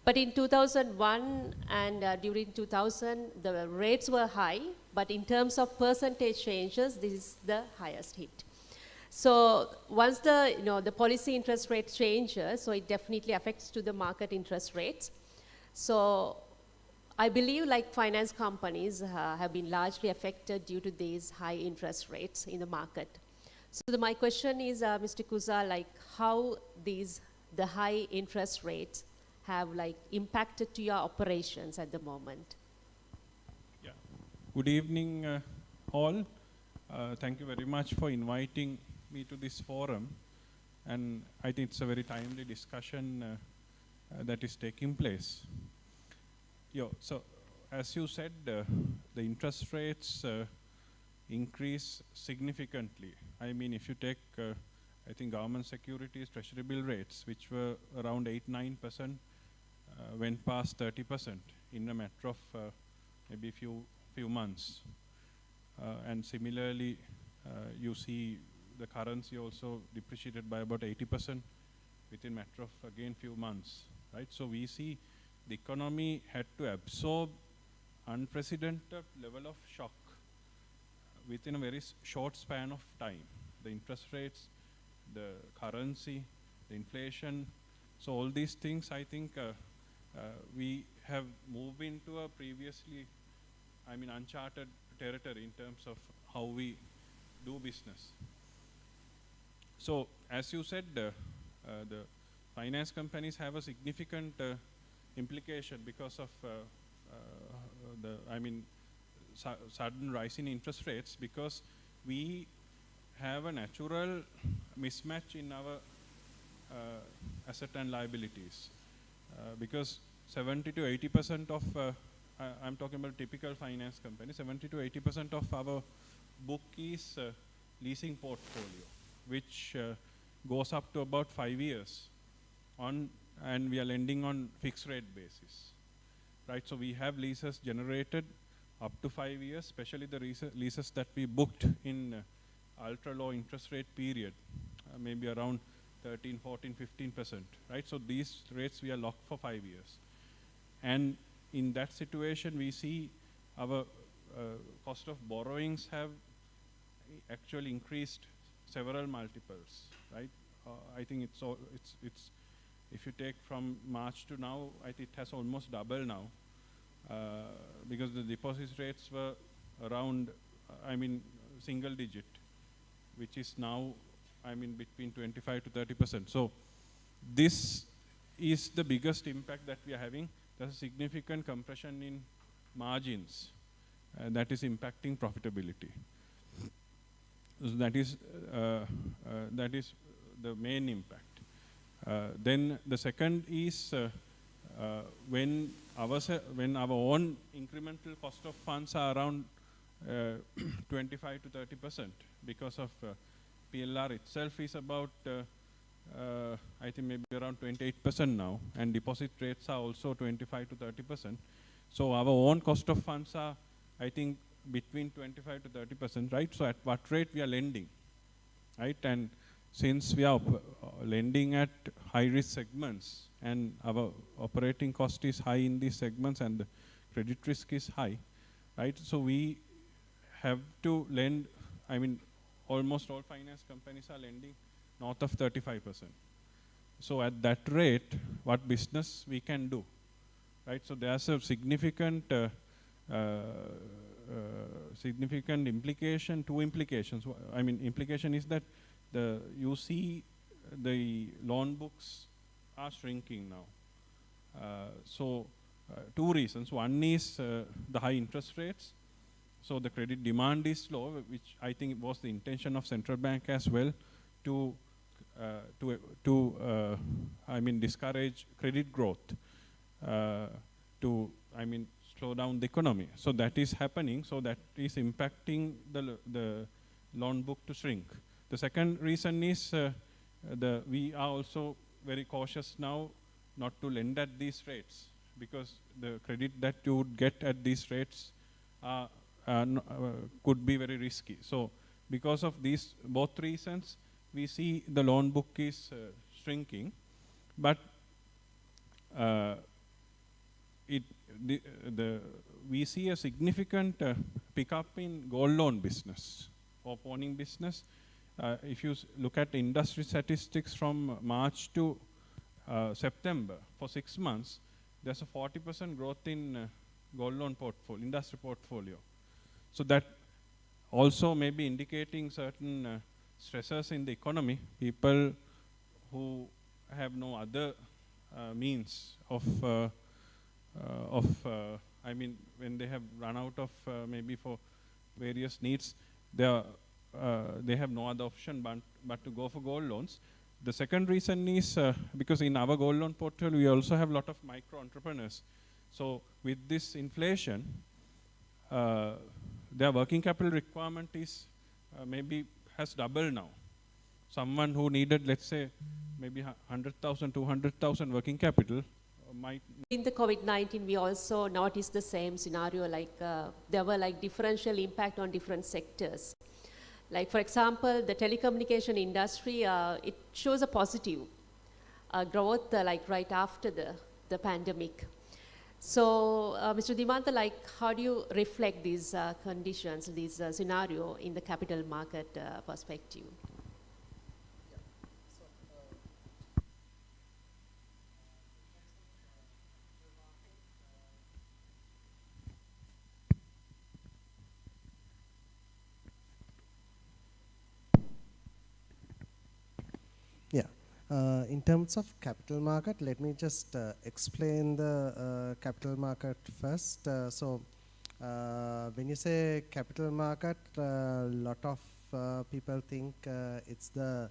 Speaker 5: But in 2001 and during 2000, the rates were high, but in terms of percentage changes, this is the highest hit. So once the policy interest rate changes, so it definitely affects to the market interest rates. So I believe finance companies have been largely affected due to these high interest rates in the market. So my question is, Mr. Kusal, how the high interest rates have impacted to your operations at the moment?
Speaker 8: Yeah. Good evening, all. Thank you very much for inviting me to this forum. And I think it's a very timely discussion that is taking place. So as you said, the interest rates increase significantly. I mean, if you take, I think government securities, treasury bill rates, which were around 8-9%, went past 30% in a matter of maybe few months. And similarly, you see the currency also depreciated by about 80% within a matter of, again, few months, right? So we see the economy had to absorb unprecedented level of shock within a very short span of time. The interest rates, the currency, the inflation. So all these things, I think we have moved into a previously, uncharted territory in terms of how we do business. So, as you said, the finance companies have a significant implication because of sudden rise in interest rates, because we have a natural mismatch in our asset and liabilities, because 70 to 80% of I'm talking about typical finance company, 70 to 80% of our book is leasing portfolio, which goes up to about 5 years and we are lending on fixed rate basis, right? So we have leases generated up to 5 years, especially the leases that we booked in ultra low interest rate period, maybe around 13, 14, 15%, right? So these rates we are locked for 5 years. And in that situation, we see our cost of borrowings have actually increased several multiples, right? I think it's if you take from March to now, I think it has almost doubled now, because the deposit rates were around, single digit, which is now, between 25 to 30%. So this is the biggest impact that we are having. There's a significant compression in margins that is impacting profitability. So that is the main impact. Then the second is when our own incremental cost of funds are around 25 to 30%, because of PLR itself is about I think maybe around 28% now, and deposit rates are also 25 to 30%. So our own cost of funds are, I think, between 25 to 30%, right? So at what rate we are lending, right? And since we are lending at high risk segments and our operating cost is high in these segments and the credit risk is high, right? So we have to lend, almost all finance companies are lending north of 35%. So at that rate, what business we can do, right? So there's a significant implication, two implications. Implication is that you see the loan books are shrinking now. So two reasons. One is the high interest rates. So the credit demand is low, which I think was the intention of central bank as well, to discourage credit growth, to slow down the economy. So that is happening. So that is impacting the loan book to shrink. The second reason is we are also very cautious now not to lend at these rates, because the credit that you would get at these rates could be very risky. So because of these both reasons, we see the loan book is shrinking, but we see a significant pickup in gold loan business or pawning business. If you look at industry statistics from March to September for 6 months, there's a 40% growth in gold loan portfolio, industry portfolio. So that also may be indicating certain stressors in the economy. People who have no other means of when they have run out of maybe for various needs, they have no other option but to go for gold loans. The second reason is because in our gold loan portfolio, we also have a lot of micro entrepreneurs. So with this inflation, their working capital requirement is maybe has doubled now. Someone who needed, let's say, maybe 100,000, 200,000 working capital might.
Speaker 5: In the COVID-19, we also noticed the same scenario, like there were like differential impact on different sectors. Like for example, the telecommunication industry, it shows a positive growth like right after the pandemic. So Mr. Dimantha, like how do you reflect these conditions, these scenario in the capital market perspective?
Speaker 9: In terms of capital market, let me just explain the capital market first. When you say capital market, a lot of people think it's the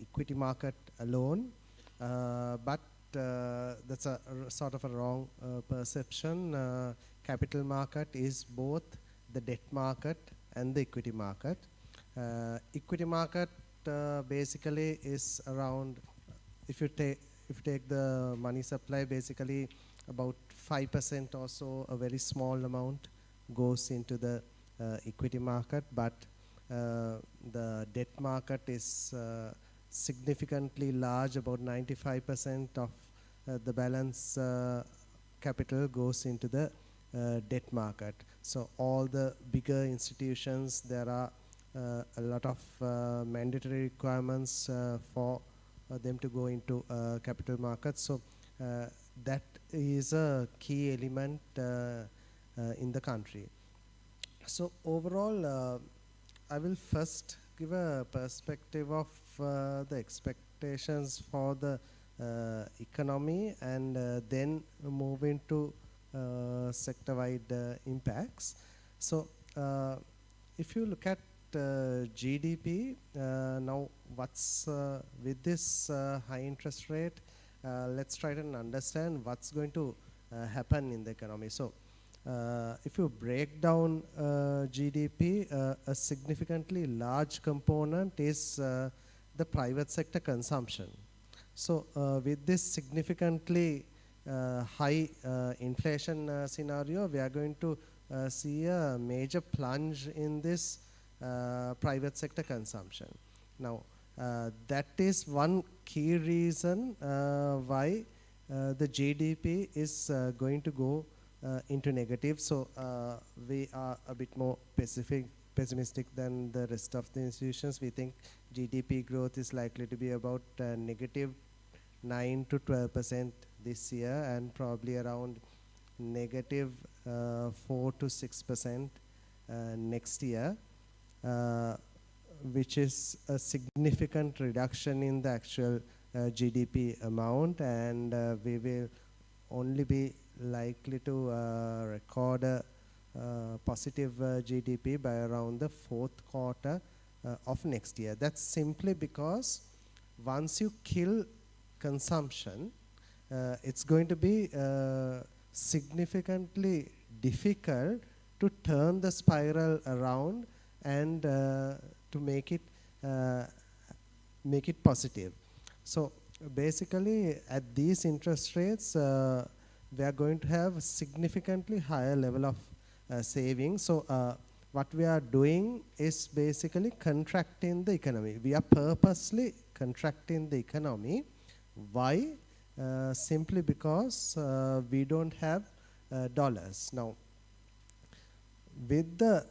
Speaker 9: equity market alone, but that's a sort of a wrong perception. Capital market is both the debt market and the equity market. Equity market basically is around, if you take the money supply, basically about 5% or so, a very small amount goes into the equity market, but the debt market is significantly large. About 95% of the balance capital goes into the debt market. So all the bigger institutions, there are a lot of mandatory requirements for them to go into capital markets. So that is a key element in the country. So overall, I will first give a perspective of the expectations for the economy, and then move into sector-wide impacts. So if you look at GDP, now what's with this high interest rate, let's try to understand what's going to happen in the economy. So if you break down GDP, a significantly large component is the private sector consumption. So with this significantly high inflation scenario, we are going to see a major plunge in this private sector consumption. Now, that is one key reason why the GDP is going to go into negative. So we are a bit more pessimistic than the rest of the institutions. We think GDP growth is likely to be about negative 9 to 12% this year, and probably around negative 4 to 6% next year, which is a significant reduction in the actual GDP amount, and we will only be likely to record a positive GDP by around the fourth quarter of next year. That's simply because once you kill consumption, it's going to be significantly difficult to turn the spiral around and to make it positive. So basically, at these interest rates, we are going to have a significantly higher level of savings. So what we are doing is basically contracting the economy. We are purposely contracting the economy. Why? Simply because we don't have dollars. Now, with the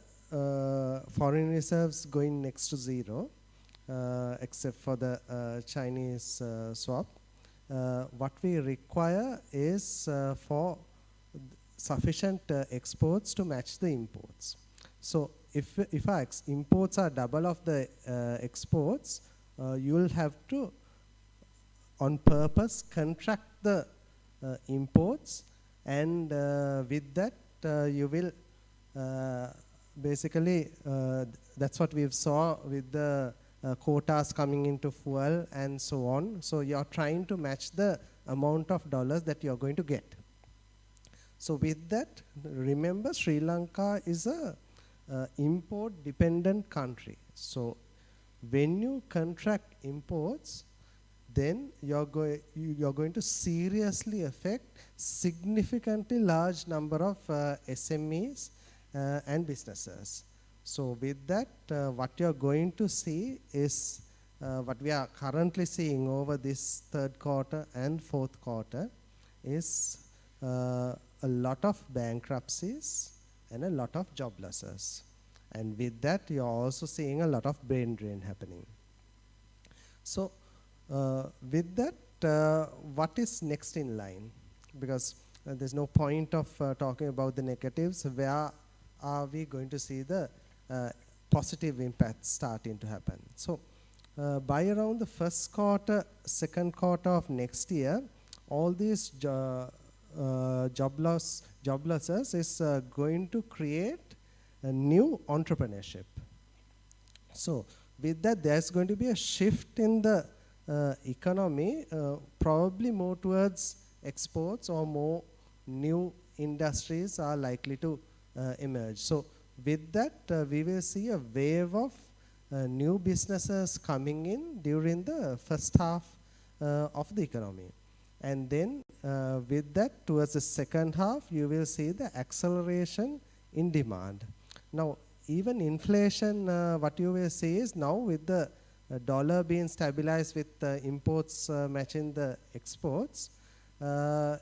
Speaker 9: foreign reserves going next to zero, except for the Chinese swap, what we require is for sufficient exports to match the imports. So if our imports are double of the exports, you will have to on purpose contract the imports, and with that you will basically that's what we've saw with the quotas coming into fuel and so on. So you're trying to match the amount of dollars that you're going to get. So with that, remember, Sri Lanka is a import dependent country. So when you contract imports, then you're going to seriously affect significantly large number of SMEs and businesses. So with that, what you're going to see is what we are currently seeing over this third quarter and fourth quarter is a lot of bankruptcies and a lot of job losses. And with that, you're also seeing a lot of brain drain happening. So with that, what is next in line? Because there's no point of talking about the negatives. Where are we going to see the positive impacts starting to happen? So by around the first quarter, second quarter of next year, all these job losses is going to create a new entrepreneurship. So with that, there's going to be a shift in the economy, probably more towards exports, or more new industries are likely to emerge. So with that, we will see a wave of new businesses coming in during the first half of the economy. And then with that, towards the second half, you will see the acceleration in demand. Now, even inflation, what you will see is now with the dollar being stabilized with imports matching the exports,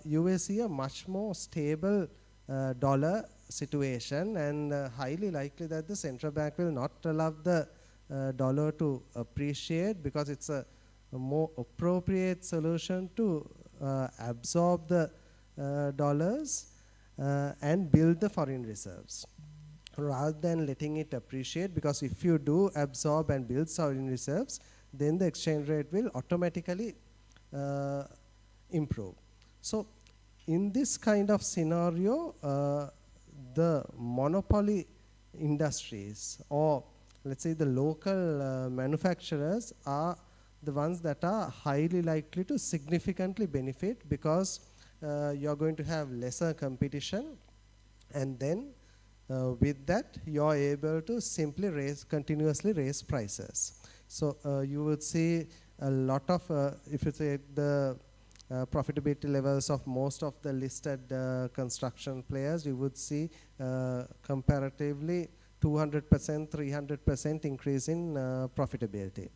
Speaker 9: you will see a much more stable dollar situation, and highly likely that the central bank will not allow the dollar to appreciate, because it's a more appropriate solution to absorb the dollars and build the foreign reserves, rather than letting it appreciate. Because if you do absorb and build foreign reserves, then the exchange rate will automatically improve. So in this kind of scenario, the monopoly industries, or let's say the local manufacturers, are the ones that are highly likely to significantly benefit, because you're going to have lesser competition, and then with that, you're able to simply continuously raise prices. So you would see a lot of, if you say the profitability levels of most of the listed construction players, you would see comparatively 200%, 300% increase in profitability.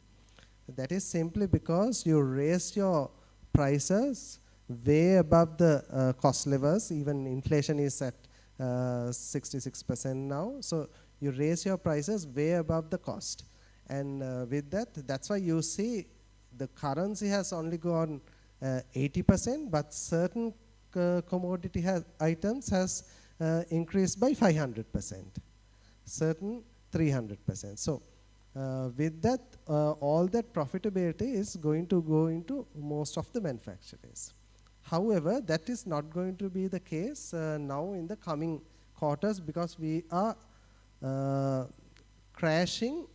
Speaker 9: That is simply because you raise your prices way above the cost levels. Even inflation is at 66% now. So you raise your prices way above the cost. And with that, that's why you see the currency has only gone 80%, but certain commodity items has increased by 500%, certain 300%. So with that, all that profitability is going to go into most of the manufacturers. However, that is not going to be the case now in the coming quarters, because we are crashing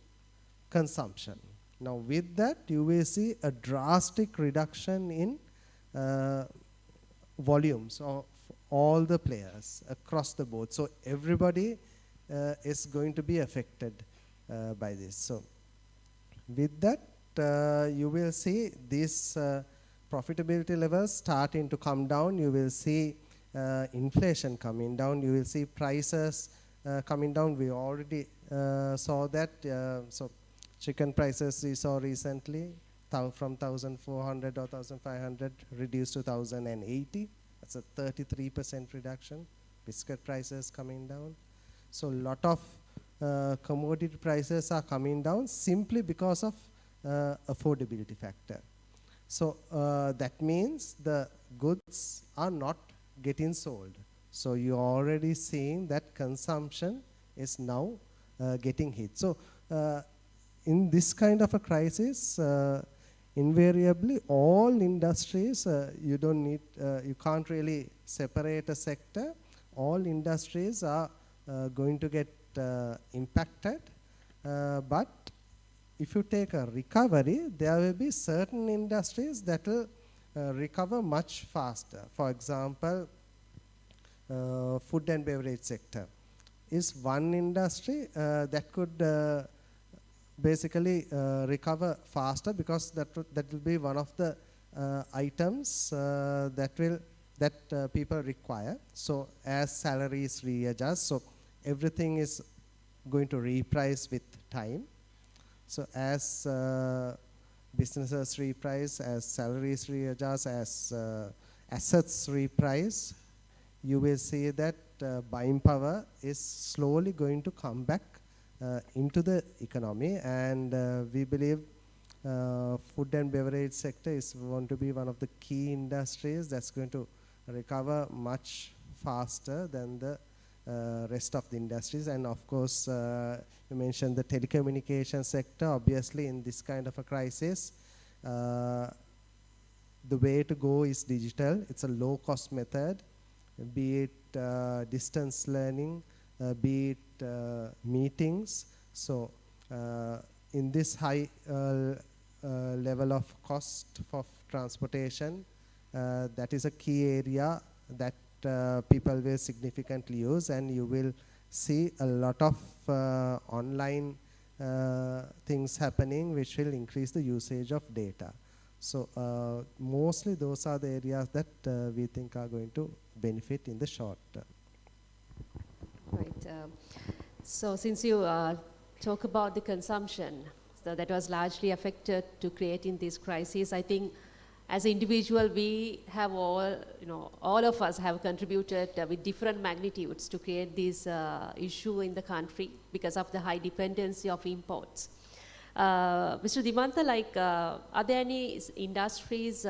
Speaker 9: consumption. Now with that, you will see a drastic reduction in volumes of all the players across the board. So everybody is going to be affected by this. So with that, you will see these profitability levels starting to come down. You will see inflation coming down. You will see prices coming down. We already saw that. So chicken prices we saw recently from 1,400 or 1,500 reduced to 1,080. That's a 33% reduction. Biscuit prices coming down. So a lot of commodity prices are coming down simply because of affordability factor. So that means the goods are not getting sold. So you're already seeing that consumption is now getting hit. So in this kind of a crisis, invariably all industries, you can't really separate a sector. All industries are going to get impacted, but if you take a recovery, there will be certain industries that will recover much faster. For example, food and beverage sector is one industry that could basically recover faster, because that will be one of the items that people require. So as salaries readjust, so everything is going to reprice with time. So as businesses reprice, as salaries readjust, as assets reprice, you will see that buying power is slowly going to come back into the economy, and we believe food and beverage sector is going to be one of the key industries that's going to recover much faster than the rest of the industries. And of course, you mentioned the telecommunication sector. Obviously, in this kind of a crisis, the way to go is digital. It's a low-cost method, be it distance learning, be it meetings. So in this high level of cost of transportation, that is a key area that people will significantly use, and you will see a lot of online things happening which will increase the usage of data. So mostly those are the areas that we think are going to benefit in the short term.
Speaker 5: Right. So since you talk about the consumption, so that was largely affected to creating this crisis, I think as an individual, we have all, all of us have contributed with different magnitudes to create this issue in the country because of the high dependency of imports. Mr. Dimantha, are there any industries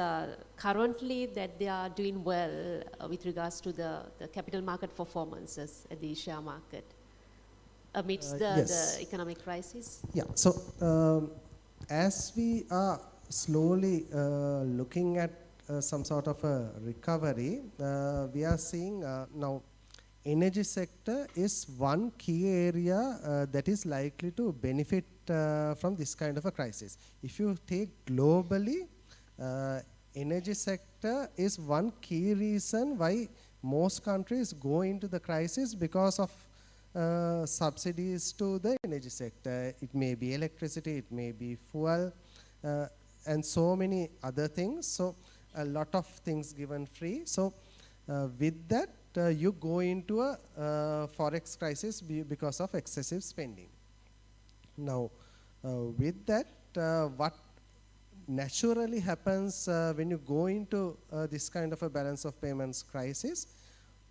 Speaker 5: currently that they are doing well with regards to the capital market performances at the share market amidst the economic crisis?
Speaker 9: Yeah, so as we are slowly looking at some sort of a recovery, we are seeing now energy sector is one key area that is likely to benefit from this kind of a crisis. If you take globally, energy sector is one key reason why most countries go into the crisis because of subsidies to the energy sector. It may be electricity, it may be fuel, and so many other things. So a lot of things given free. So with that, you go into a forex crisis because of excessive spending. Now, with that, what naturally happens when you go into this kind of a balance of payments crisis,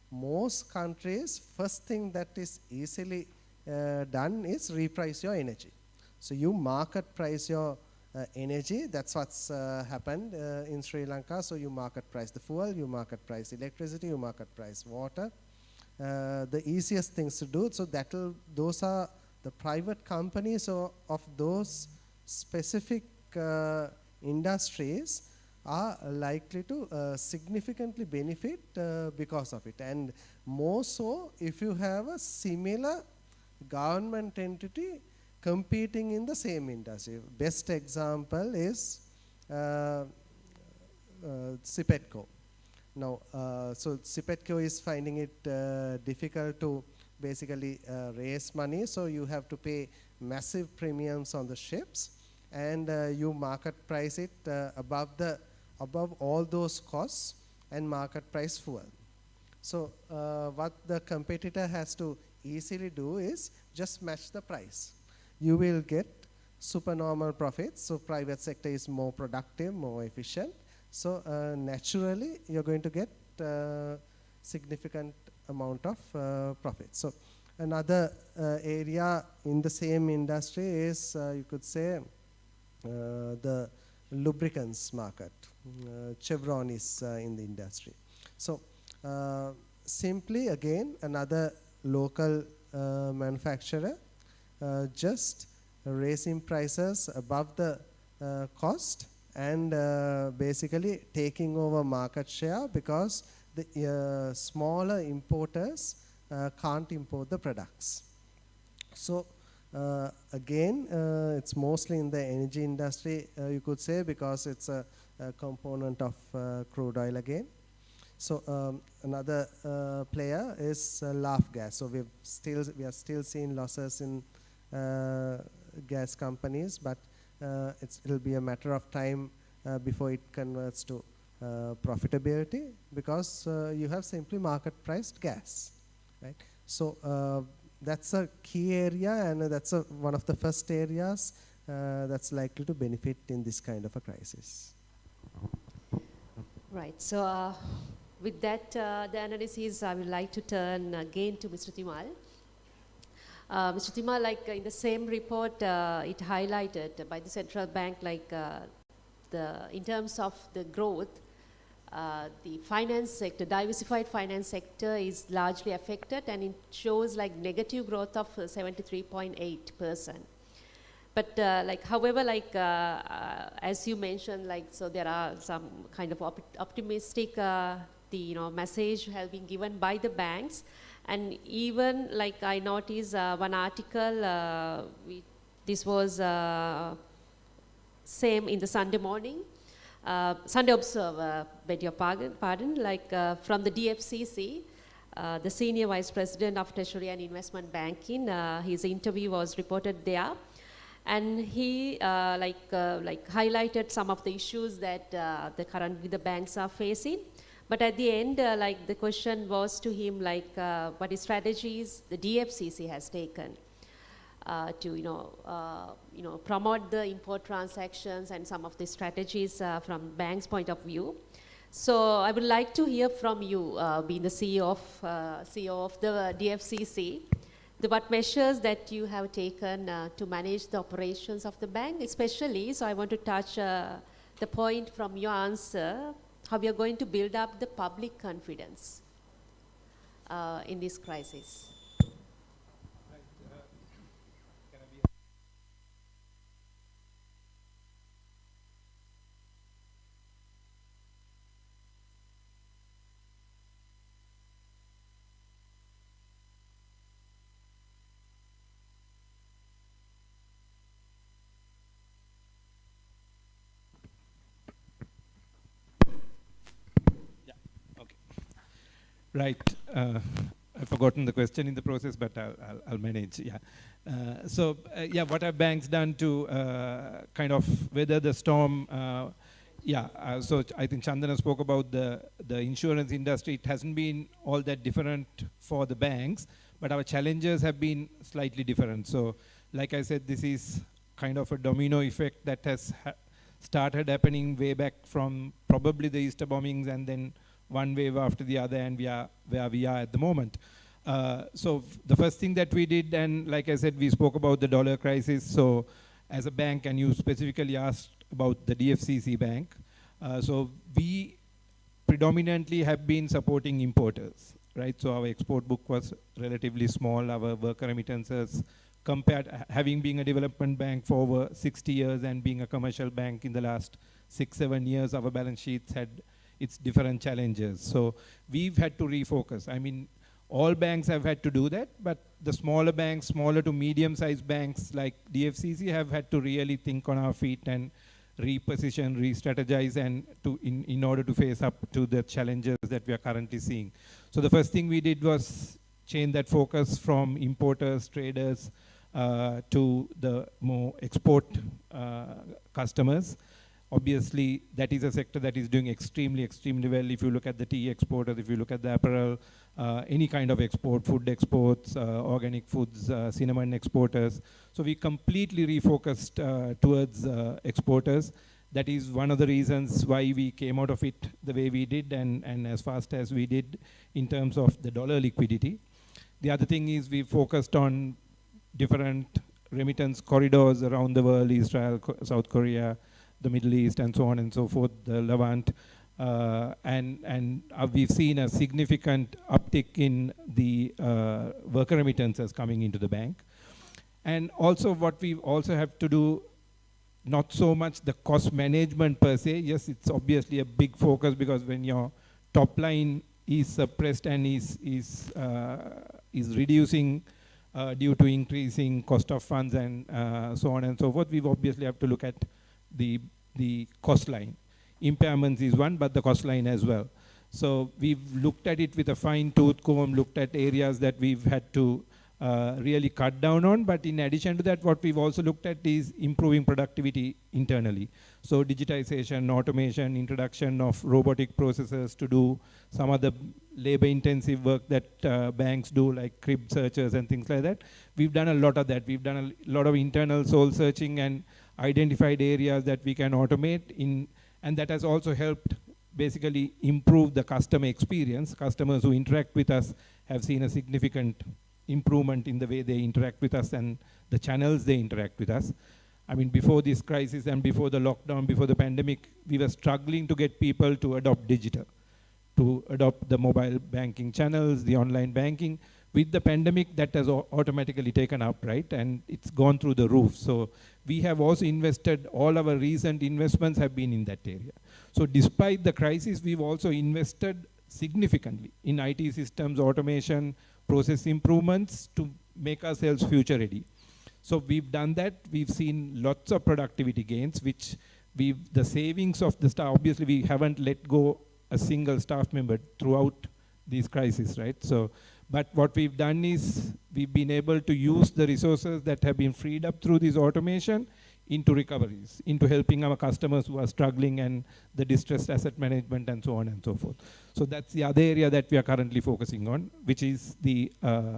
Speaker 9: most countries, first thing that is easily done is reprice your energy. So you market price your energy. That's what's happened in Sri Lanka. So you market price the fuel, you market price electricity, you market price water. The easiest things to do. So those are the private companies of those specific industries are likely to significantly benefit because of it. And more so if you have a similar government entity competing in the same industry. Best example is Sipetco. Now, so Sipetco is finding it difficult to basically raise money, so you have to pay massive premiums on the ships, and you market price it above all those costs and market price fuel. So what the competitor has to easily do is just match the price. You will get supernormal profits, so private sector is more productive, more efficient. So naturally, you're going to get significant amount of profit. So another area in the same industry is, you could say, the lubricants market. Chevron is in the industry. So simply, again, another local manufacturer just raising prices above the cost and basically taking over market share because the smaller importers can't import the products. So again, it's mostly in the energy industry, you could say, because it's a component of crude oil again. So another player is LAFGAS. So we are still seeing losses in gas companies, but it'll be a matter of time before it converts to profitability, because you have simply market priced gas, right? So that's a key area, and that's one of the first areas that's likely to benefit in this kind of a crisis.
Speaker 5: Right. So with that, the analysis, I would like to turn again to Mr. Thimal. Mr. Thimal, in the same report, it highlighted by the central bank, in terms of the growth, the finance sector, diversified finance sector is largely affected, and it shows like negative growth of 73.8%. But however, as you mentioned, so there are some kind of optimistic, message has been given by the banks, and even I noticed one article. This was same in the Sunday morning, Sunday Observer, beg your pardon, from the DFCC. The Senior Vice President of Treasury and Investment Banking, his interview was reported there. And he highlighted some of the issues that currently the banks are facing. But at the end, the question was to him, what strategies the DFCC has taken to promote the import transactions and some of the strategies from banks' point of view. So I would like to hear from you, being the CEO of the DFCC. What measures that you have taken to manage the operations of the bank, especially, so I want to touch the point from your answer, how we are going to build up the public confidence in this crisis.
Speaker 8: Right. I've forgotten the question in the process, but I'll manage. Yeah. What have banks done to kind of weather the storm? So I think Chandana spoke about the insurance industry. It hasn't been all that different for the banks, but our challenges have been slightly different. So, like I said, this is kind of a domino effect that has started happening way back from probably the Easter bombings, and then one wave after the other, and we are where we are at the moment. So the first thing that we did, and like I said, we spoke about the dollar crisis. So as a bank, and you specifically asked about the DFCC bank, so we predominantly have been supporting importers, right? So our export book was relatively small. Our worker remittances, compared, having been a development bank for over 60 years and being a commercial bank in the last 6-7 years, our balance sheets had its different challenges. So we've had to refocus. I mean, all banks have had to do that, but the smaller banks, smaller to medium-sized banks like DFCC have had to really think on our feet and reposition, re-strategize, and in order to face up to the challenges that we are currently seeing. So the first thing we did was change that focus from importers, traders, to the more export customers. Obviously, that is a sector that is doing extremely well. If you look at the tea exporters, if you look at the apparel, any kind of export, food exports, organic foods, cinnamon exporters. So we completely refocused towards exporters. That is one of the reasons why we came out of it the way we did and as fast as we did in terms of the dollar liquidity. The other thing is we focused on different remittance corridors around the world, Israel, South Korea, the Middle East, and so on and so forth, the Levant. And we've seen a significant uptick in the worker remittances coming into the bank. And also what we also have to do, not so much the cost management per se. Yes, it's obviously a big focus, because when your top line is suppressed and is reducing due to increasing cost of funds and so on and so forth, we obviously have to look at the cost line. Impairments is one, but the cost line as well. So we've looked at it with a fine-tooth comb, looked at areas that we've had to really cut down on. But in addition to that, what we've also looked at is improving productivity internally. So digitization, automation, introduction of robotic processes to do some of the labor-intensive work that banks do, like crib searches and things like that. We've done a lot of that. We've done a lot of internal soul searching and identified areas that we can automate in, and that has also helped basically improve the customer experience. Customers who interact with us have seen a significant improvement in the way they interact with us and the channels they interact with us. I mean, before this crisis and before the lockdown, before the pandemic, we were struggling to get people to adopt digital, to adopt the mobile banking channels, the online banking. With the pandemic, that has automatically taken up, right? And it's gone through the roof. So we have also invested, all our recent investments have been in that area. So despite the crisis, we've also invested significantly in IT systems, automation, process improvements to make ourselves future ready. So we've done that. We've seen lots of productivity gains, which the savings of the staff, obviously we haven't let go a single staff member throughout these crises, right? So, but what we've done is we've been able to use the resources that have been freed up through this automation into recoveries, into helping our customers who are struggling and the distressed asset management and so on and so forth. So that's the other area that we are currently focusing on, which is the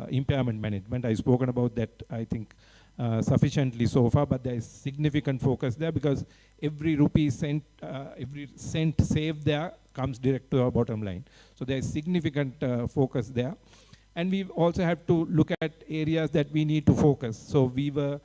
Speaker 8: impairment management. I've spoken about that, I think, sufficiently so far, but there is significant focus there because every rupee cent, every cent saved there comes direct to our bottom line. So there is significant focus there. And we also have to look at areas that we need to focus. So we were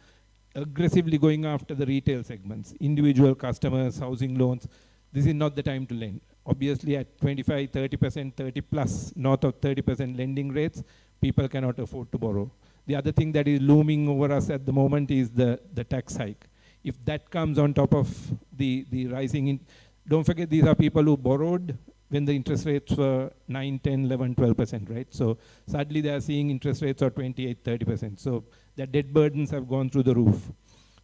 Speaker 8: aggressively going after the retail segments, individual customers, housing loans. This is not the time to lend. Obviously at 25, 30%, 30 plus, north of 30% lending rates, people cannot afford to borrow. The other thing that is looming over us at the moment is the tax hike. If that comes on top of the rising, don't forget these are people who borrowed when the interest rates were 9, 10, 11, 12%, right? So sadly they are seeing interest rates of 28, 30%. So their debt burdens have gone through the roof.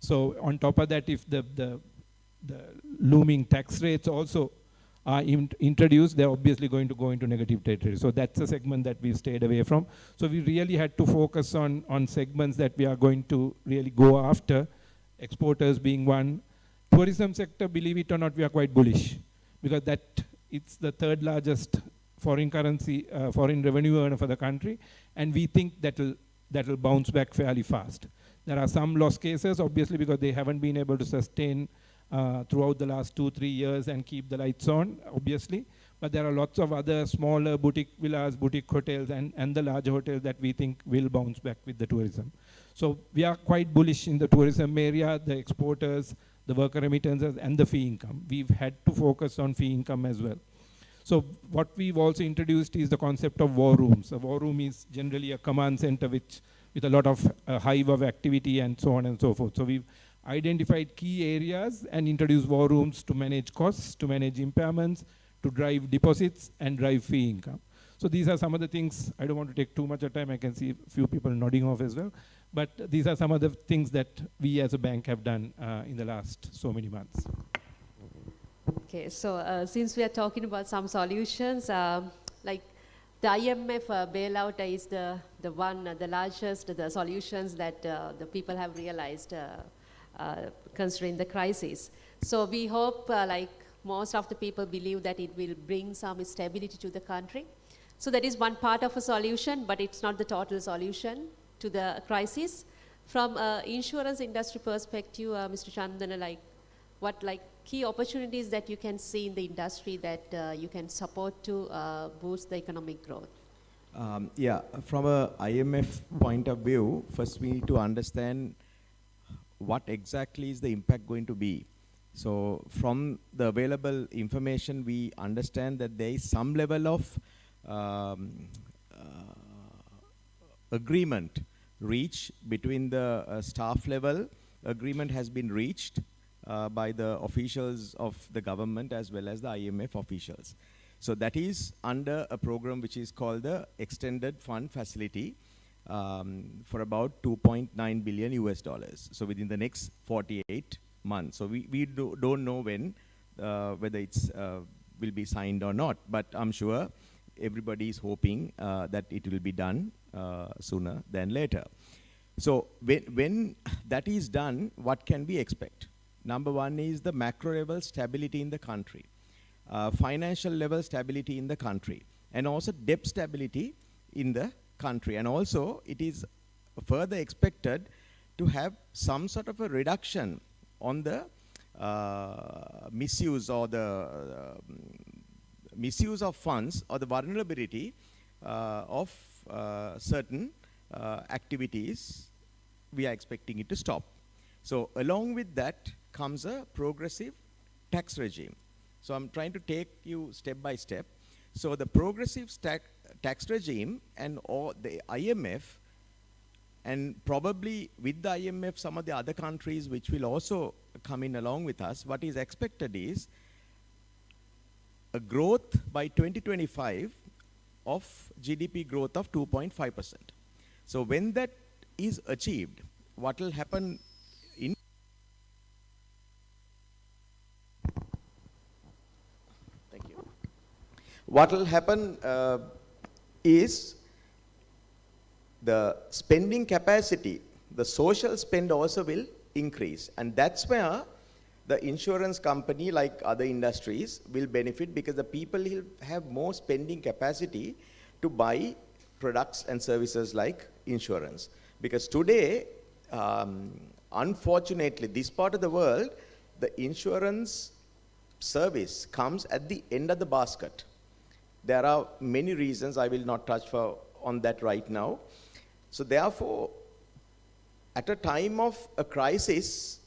Speaker 8: So on top of that, if the looming tax rates also are introduced, they're obviously going to go into negative territory. So that's a segment that we've stayed away from. So we really had to focus on segments that we are going to really go after, exporters being one. Tourism sector, believe it or not, we are quite bullish because it's the third largest foreign currency, foreign revenue earner for the country. And we think that'll bounce back fairly fast. There are some loss cases, obviously, because they haven't been able to sustain throughout the last 2-3 years and keep the lights on, obviously. But there are lots of other smaller boutique villas, boutique hotels, and the larger hotels that we think will bounce back with the tourism. So we are quite bullish in the tourism area, the exporters, the worker remittances, and the fee income. We've had to focus on fee income as well. So what we've also introduced is the concept of war rooms. A war room is generally a command center with a lot of hive of activity and so on and so forth. So we've identified key areas and introduced war rooms to manage costs, to manage impairments, to drive deposits and drive fee income. So these are some of the things. I don't want to take too much of time. I can see a few people nodding off as well. But these are some of the things that we as a bank have done in the last so many months.
Speaker 5: Okay, so since we are talking about some solutions, like the IMF bailout is the largest, the solutions that the people have realized considering the crisis. So we hope, like most of the people believe that it will bring some stability to the country. So that is one part of a solution, but it's not the total solution to the crisis. From insurance industry perspective, Mr. Chandana, what key opportunities that you can see in the industry that you can support to boost the economic growth?
Speaker 7: Yeah, from a IMF point of view, first we need to understand what exactly is the impact going to be. So from the available information, we understand that there is some level of agreement reached between the staff level. Agreement has been reached by the officials of the government as well as the IMF officials. So that is under a program which is called the Extended Fund Facility for about $2.9 billion US. So within the next 48 months. So we don't know when, whether it's will be signed or not, but I'm sure everybody is hoping that it will be done sooner than later. So when that is done, what can we expect? Number one is the macro level stability in the country, financial level stability in the country, and also debt stability in the country. And also it is further expected to have some sort of a reduction on the misuse or the misuse of funds or the vulnerability of certain activities. We are expecting it to stop. So along with that comes a progressive tax regime. So I'm trying to take you step by step. So the progressive tax regime and all the IMF, and probably with the IMF, some of the other countries which will also come in along with us, what is expected is a growth by 2025 of GDP growth of 2.5%. So when that is achieved, what will happen in Thank you. What will happen is the spending capacity, the social spend also will increase, and that's where the insurance company, like other industries, will benefit, because the people will have more spending capacity to buy products and services like insurance. Because today, unfortunately, this part of the world, the insurance service comes at the end of the basket. There are many reasons, I will not touch on that right now. So therefore, at a time of a crisis,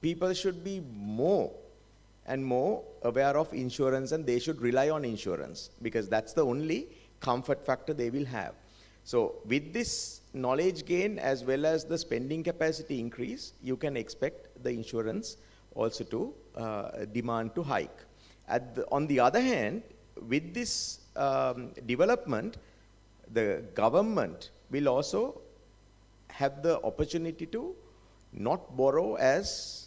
Speaker 7: people should be more and more aware of insurance, and they should rely on insurance, because that's the only comfort factor they will have. So with this knowledge gain as well as the spending capacity increase, you can expect the insurance also to demand to hike. On the other hand, with this development, the government will also have the opportunity to not borrow as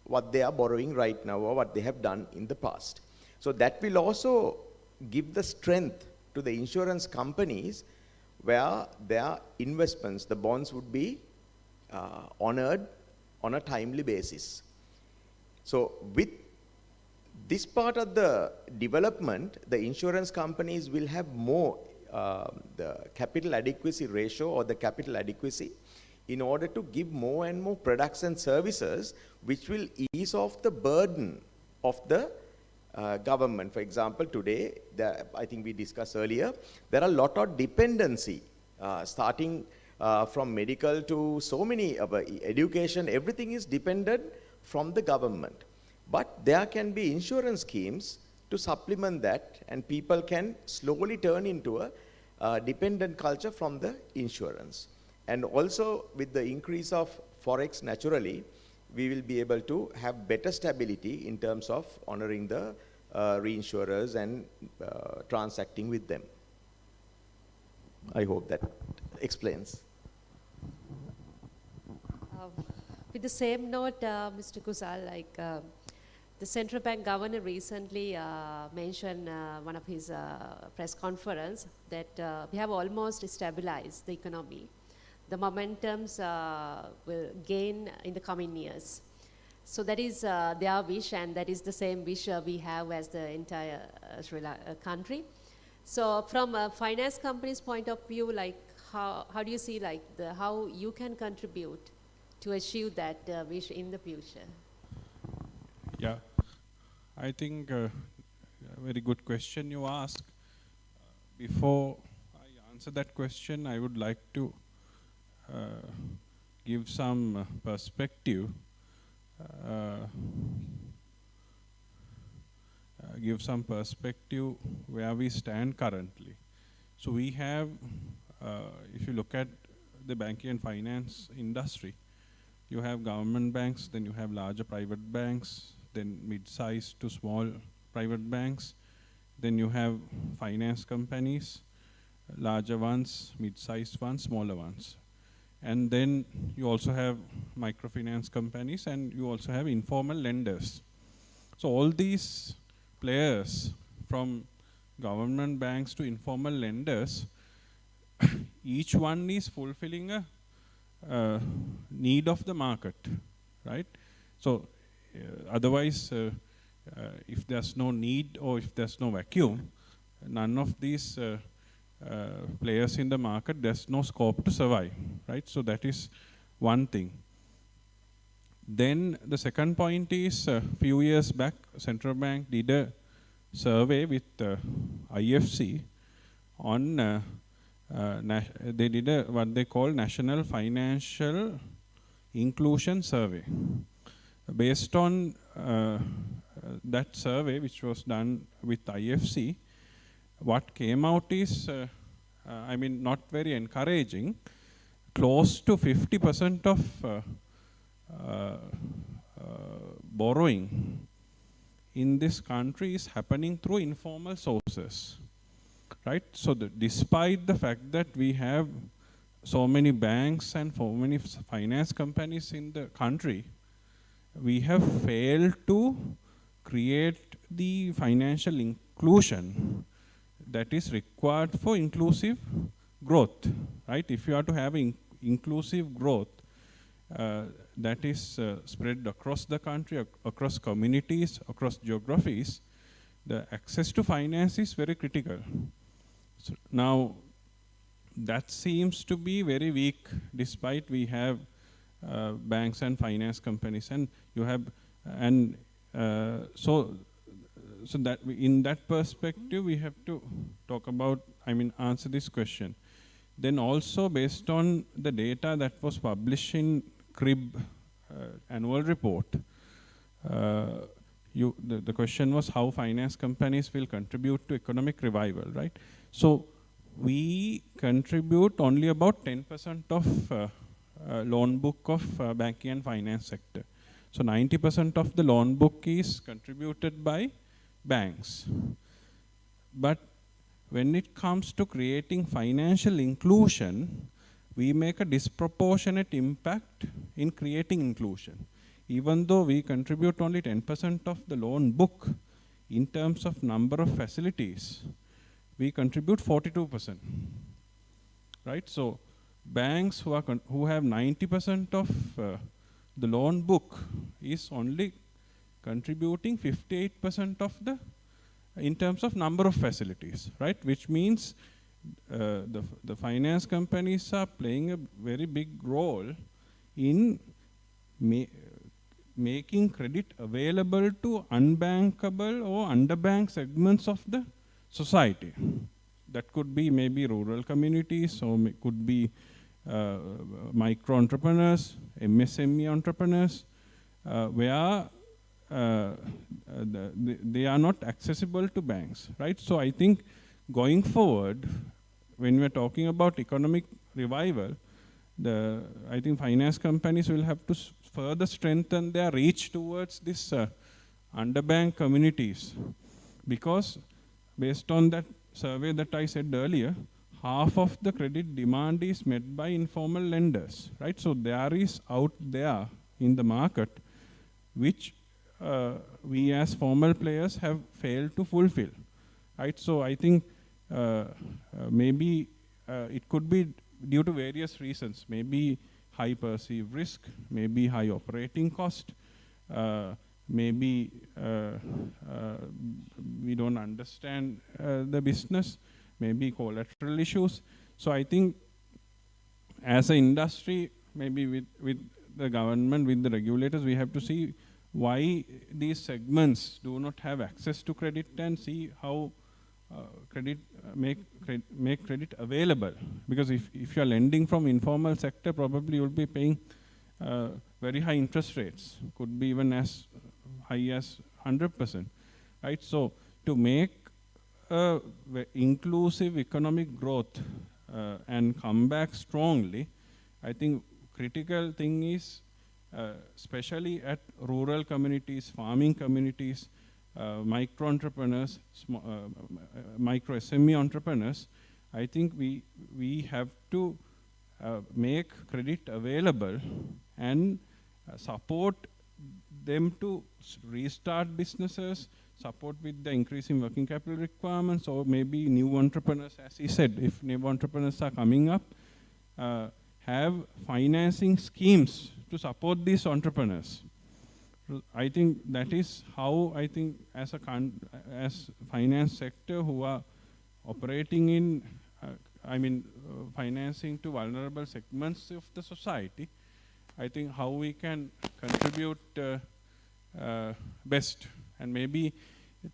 Speaker 7: what they are borrowing right now or what they have done in the past. So that will also give the strength to the insurance companies, where their investments, the bonds, would be honored on a timely basis. So with this part of the development, the insurance companies will have more the capital adequacy ratio or the capital adequacy, in order to give more and more products and services which will ease off the burden of the government. For example, today, I think we discussed earlier, there are a lot of dependency, starting from medical to so many education, everything is dependent from the government. But there can be insurance schemes to supplement that, and people can slowly turn into a dependent culture from the insurance. And also, with the increase of Forex, naturally, we will be able to have better stability in terms of honoring the reinsurers and transacting with them. I hope that explains.
Speaker 5: With the same note, Mr. Kusal, like the central bank governor recently mentioned one of his press conference that we have almost stabilized the economy. The momentums will gain in the coming years. So that is their wish, and that is the same wish we have as the entire Sri Lanka country. So from a finance company's point of view, like how do you see like how you can contribute to achieve that wish in the future?
Speaker 8: Yeah, I think a very good question you ask. Before I answer that question, I would like to give some perspective, where we stand currently. So we have, if you look at the banking and finance industry, you have government banks, then you have larger private banks, then mid-sized to small private banks, then you have finance companies, larger ones, mid-sized ones, smaller ones. And then you also have microfinance companies, and you also have informal lenders. So all these players, from government banks to informal lenders, each one is fulfilling a need of the market, right? So otherwise, if there's no need or if there's no vacuum, none of these players in the market, there's no scope to survive, right? So that is one thing. Then the second point is, a few years back, Central Bank did a survey with IFC on, they did what they call National Financial inclusion survey. Based on that survey, which was done with IFC, what came out is, not very encouraging. Close to 50% of borrowing in this country is happening through informal sources, right? So despite the fact that we have so many banks and so many finance companies in the country, we have failed to create the financial inclusion that is required for inclusive growth, right? If you are to have inclusive growth that is spread across the country, across communities, across geographies, the access to finance is very critical. So now, that seems to be very weak, despite we have banks and finance companies, and you have, so that in that perspective, we have to talk about, answer this question. Then also, based on the data that was published in CRIB annual report, the question was how finance companies will contribute to economic revival, right? So we contribute only about 10% of loan book of banking and finance sector. So 90% of the loan book is contributed by banks. But when it comes to creating financial inclusion, we make a disproportionate impact in creating inclusion. Even though we contribute only 10% of the loan book, in terms of number of facilities, we contribute 42%, right? So banks who have 90% of the loan book is only contributing 58% of in terms of number of facilities, right? Which means the finance companies are playing a very big role in making credit available to unbankable or underbanked segments of the society. That could be maybe rural communities, or could be micro entrepreneurs, MSME entrepreneurs, where they are not accessible to banks, right? So I think going forward, when we're talking about economic revival, I think finance companies will have to further strengthen their reach towards this underbanked communities, because based on that survey that I said earlier, half of the credit demand is met by informal lenders, right? So there is out there in the market which we as formal players have failed to fulfill, right? So I think maybe it could be due to various reasons, maybe high perceived risk, maybe high operating cost, maybe we don't understand the business, maybe collateral issues. So I think as an industry, maybe with the government, with the regulators, we have to see why these segments do not have access to credit, and see how make credit available. Because if you are lending from informal sector, probably you'll be paying very high interest rates, could be even as high as 100%, right? So to make inclusive economic growth and come back strongly, I think critical thing is, especially at rural communities, farming communities, micro entrepreneurs, micro SME entrepreneurs, I think we have to make credit available and support them to restart businesses, support with the increasing working capital requirements, or maybe new entrepreneurs, as he said, if new entrepreneurs are coming up, have financing schemes to support these entrepreneurs. I think that is how I think as finance sector who are operating in, financing to vulnerable segments of the society, I think how we can contribute best, and maybe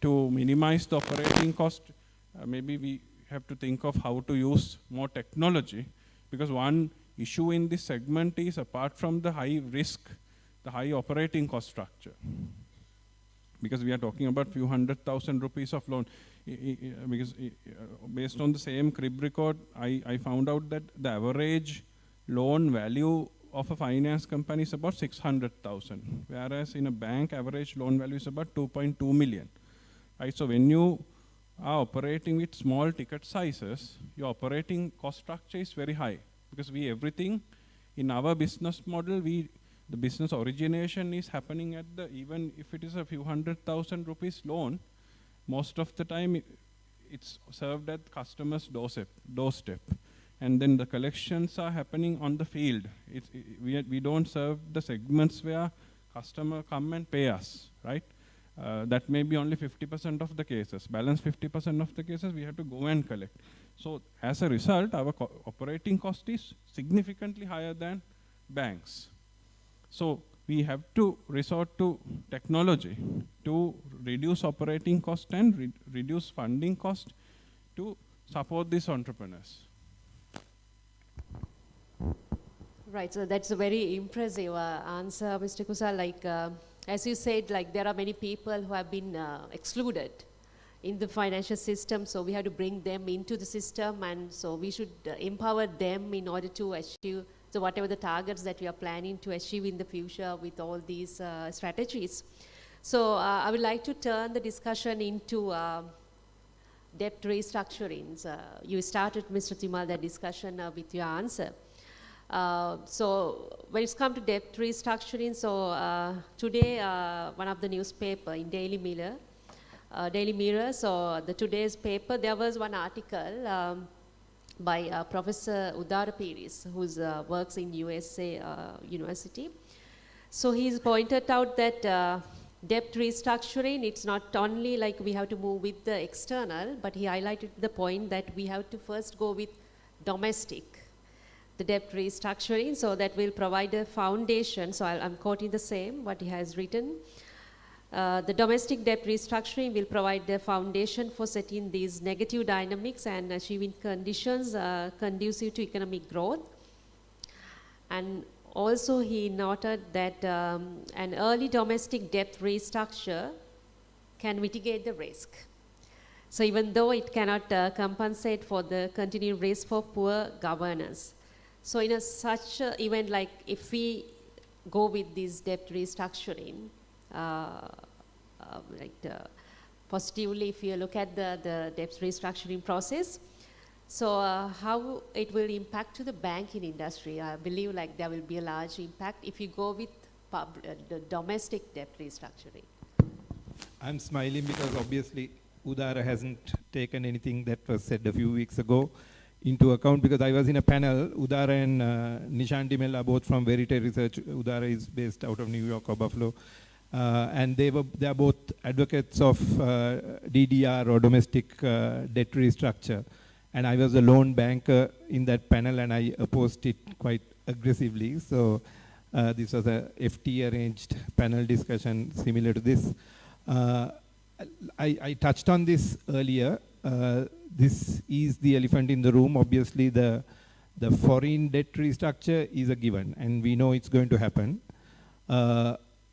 Speaker 8: to minimize the operating cost, maybe we have to think of how to use more technology, because one issue in this segment is, apart from the high risk, the high operating cost structure. Because we are talking about few 100,000 rupees of loan. Because based on the same crib record, I found out that the average loan value of a finance company is about 600,000, whereas in a bank, average loan value is about 2.2 million. Right? So when you are operating with small ticket sizes, your operating cost structure is very high, because everything in our business model, the business origination is happening at even if it is a few 100,000 rupees loan, most of the time it's served at customer's doorstep. And then the collections are happening on the field. We don't serve the segments where customer come and pay us, right? That may be only 50% of the cases. Balance 50% of the cases, we have to go and collect. So as a result, our operating cost is significantly higher than banks. So we have to resort to technology to reduce operating cost and reduce funding cost to support these entrepreneurs.
Speaker 5: Right, so that's a very impressive answer, Mr. Kusal. Like, as you said, like there are many people who have been excluded in the financial system, so we have to bring them into the system, and so we should empower them in order to achieve whatever the targets that we are planning to achieve in the future with all these strategies. So I would like to turn the discussion into debt restructurings. You started, Mr. Timal, that discussion with your answer. So when it's come to debt restructuring, so today one of the newspaper in Daily Mirror, so the today's paper, there was one article by Professor Udara Piris, who works in USA University. So he's pointed out that debt restructuring, it's not only like we have to move with the external, but he highlighted the point that we have to first go with domestic, the debt restructuring, so that will provide a foundation. So I'm quoting the same, what he has written. The domestic debt restructuring will provide the foundation for setting these negative dynamics and achieving conditions conducive to economic growth. And also he noted that an early domestic debt restructure can mitigate the risk. So even though it cannot compensate for the continued risk for poor governance. So in such an event, like if we go with this debt restructuring, positively, if you look at the debt restructuring process, so how it will impact to the banking industry? I believe like there will be a large impact if you go with the domestic debt restructuring.
Speaker 6: I'm smiling because obviously Udara hasn't taken anything that was said a few weeks ago into account, because I was in a panel. Udara and Nishan Dimel are both from Verite Research. Udara is based out of New York or Buffalo. And they are both advocates of DDR or domestic debt restructure. And I was a lone banker in that panel, and I opposed it quite aggressively. So this was a FT arranged panel discussion similar to this. I touched on this earlier. This is the elephant in the room. Obviously, the foreign debt restructure is a given, and we know it's going to happen.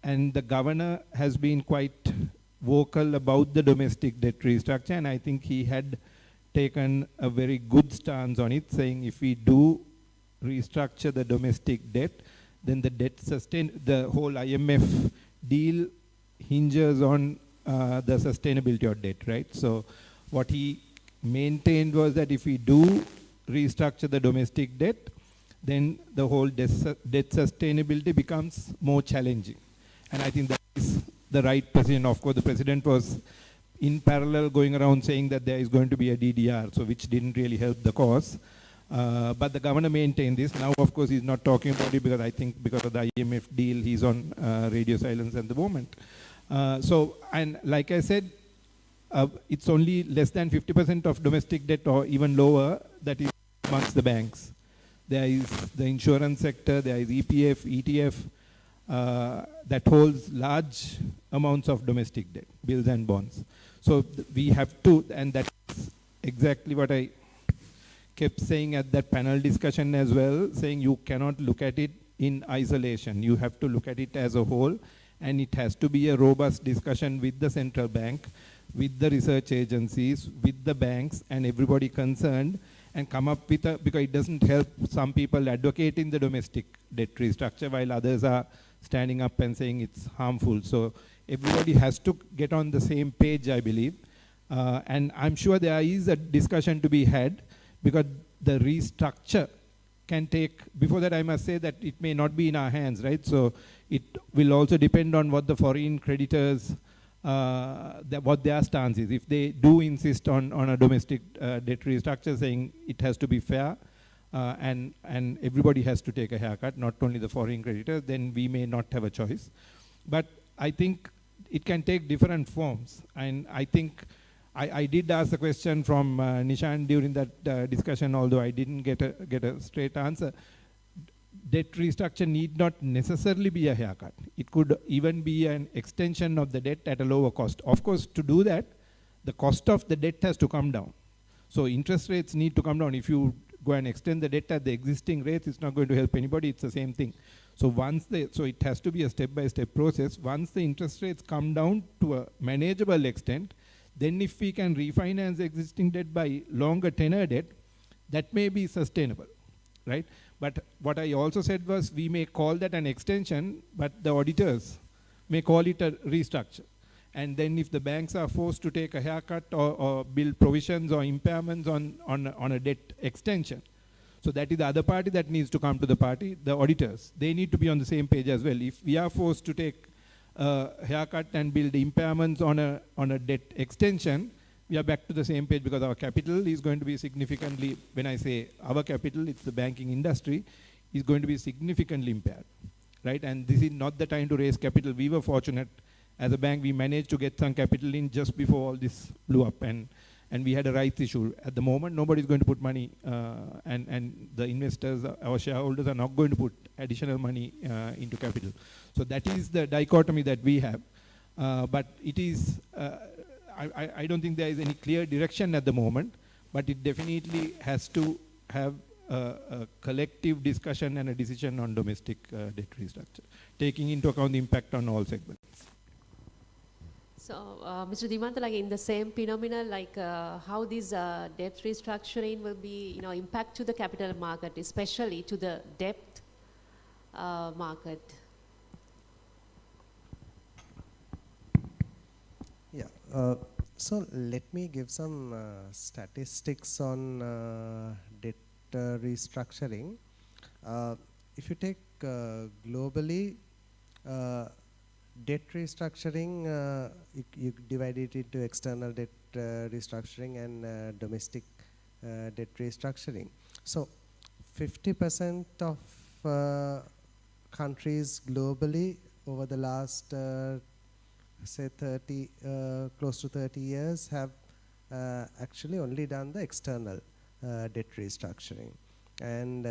Speaker 6: And the governor has been quite vocal about the domestic debt restructure, and I think he had taken a very good stance on it, saying if we do restructure the domestic debt, then the whole IMF deal hinges on the sustainability of debt, right? So what he maintained was that if we do restructure the domestic debt, then the whole debt sustainability becomes more challenging. And I think that is the right position. Of course, the president was in parallel going around saying that there is going to be a DDR, so which didn't really help the cause. But the governor maintained this. Now, of course, he's not talking about it because I think because of the IMF deal, he's on radio silence at the moment. And like I said, it's only less than 50% of domestic debt or even lower that is amongst the banks. There is the insurance sector, there is EPF, ETF, that holds large amounts of domestic debt, bills and bonds. So we have to, and that's exactly what I kept saying at that panel discussion as well, saying you cannot look at it in isolation. You have to look at it as a whole, and it has to be a robust discussion with the central bank, with the research agencies, with the banks, and everybody concerned, and come up with a, because it doesn't help some people advocating the domestic debt restructure while others are standing up and saying it's harmful. So everybody has to get on the same page, I believe. And I'm sure there is a discussion to be had, because the restructure can take, before that I must say that it may not be in our hands, right? So it will also depend on what the foreign creditors, what their stance is. If they do insist on a domestic debt restructure, saying it has to be fair, and everybody has to take a haircut, not only the foreign creditors, then we may not have a choice. But I think it can take different forms. And I think I did ask a question from Nishan during that discussion, although I didn't get a straight answer. Debt restructure need not necessarily be a haircut. It could even be an extension of the debt at a lower cost. Of course, to do that, the cost of the debt has to come down. So interest rates need to come down. If you go and extend the debt at the existing rates, it's not going to help anybody. It's the same thing. So so it has to be a step-by-step process. Once the interest rates come down to a manageable extent, then if we can refinance the existing debt by longer tenor debt, that may be sustainable, right? But what I also said was, we may call that an extension, but the auditors may call it a restructure. And then if the banks are forced to take a haircut or build provisions or impairments on a debt extension, so that is the other party that needs to come to the party, the auditors. They need to be on the same page as well. If we are forced to take haircut and build impairments on a debt extension, we are back to the same page, because our capital is going to be significantly, when I say our capital, it's the banking industry, is going to be significantly impaired, right? And this is not the time to raise capital. We were fortunate as a bank, we managed to get some capital in just before all this blew up, and we had a rights issue. At the moment, nobody's going to put money, and the investors, our shareholders, are not going to put additional money into capital. So that is the dichotomy that we have. But it is, I don't think there is any clear direction at the moment, but it definitely has to have a collective discussion and a decision on domestic debt restructure, taking into account the impact on all segments.
Speaker 5: So, Mr. Dimantha, like in the same phenomena, like how this debt restructuring will be, impact to the capital market, especially to the debt market.
Speaker 9: Yeah. So let me give some statistics on debt restructuring. If you take globally, debt restructuring, you divide it into external debt restructuring and domestic debt restructuring. So 50% of countries globally over the last say 30, close to 30 years have actually only done the external debt restructuring. And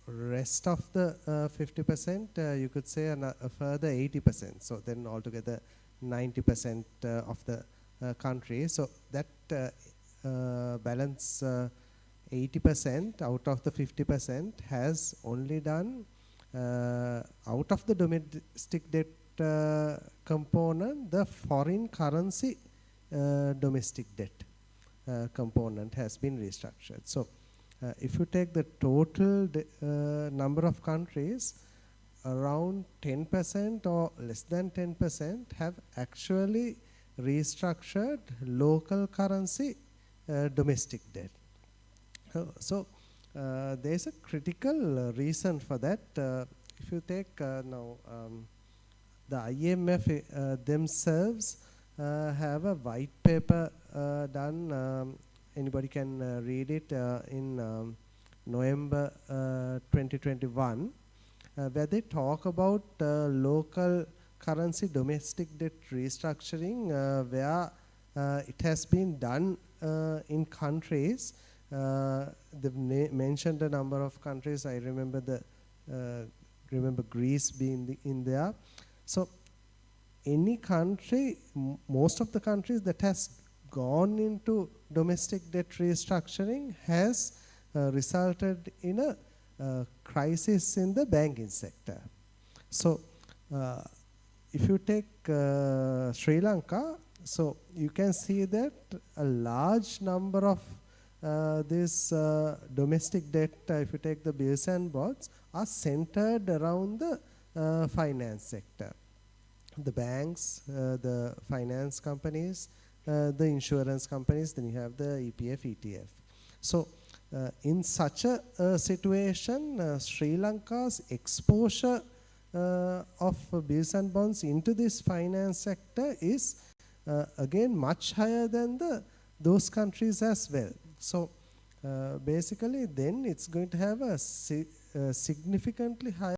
Speaker 9: rest of the 50%, you could say a further 80%. So then altogether 90% of the countries. So that balance 80% out of the 50% has only done out of the domestic debt component, the foreign currency domestic debt component has been restructured. So if you take the total number of countries, around 10% or less than 10% have actually restructured local currency domestic debt. So there's a critical reason for that. If you take now the IMF themselves have a white paper done. Anybody can read it in November 2021, where they talk about local currency domestic debt restructuring, where it has been done in countries. They've mentioned a number of countries. I remember remember Greece being in there. So any country, most of the countries that has gone into domestic debt restructuring has resulted in a crisis in the banking sector. So if you take Sri Lanka, so you can see that a large number of this domestic debt, if you take the bills and bonds, are centered around the finance sector. The banks, the finance companies, the insurance companies, then you have the EPF, ETF. So in such a situation, Sri Lanka's exposure of bills and bonds into this finance sector is again much higher than those countries as well. So basically then it's going to have a significantly higher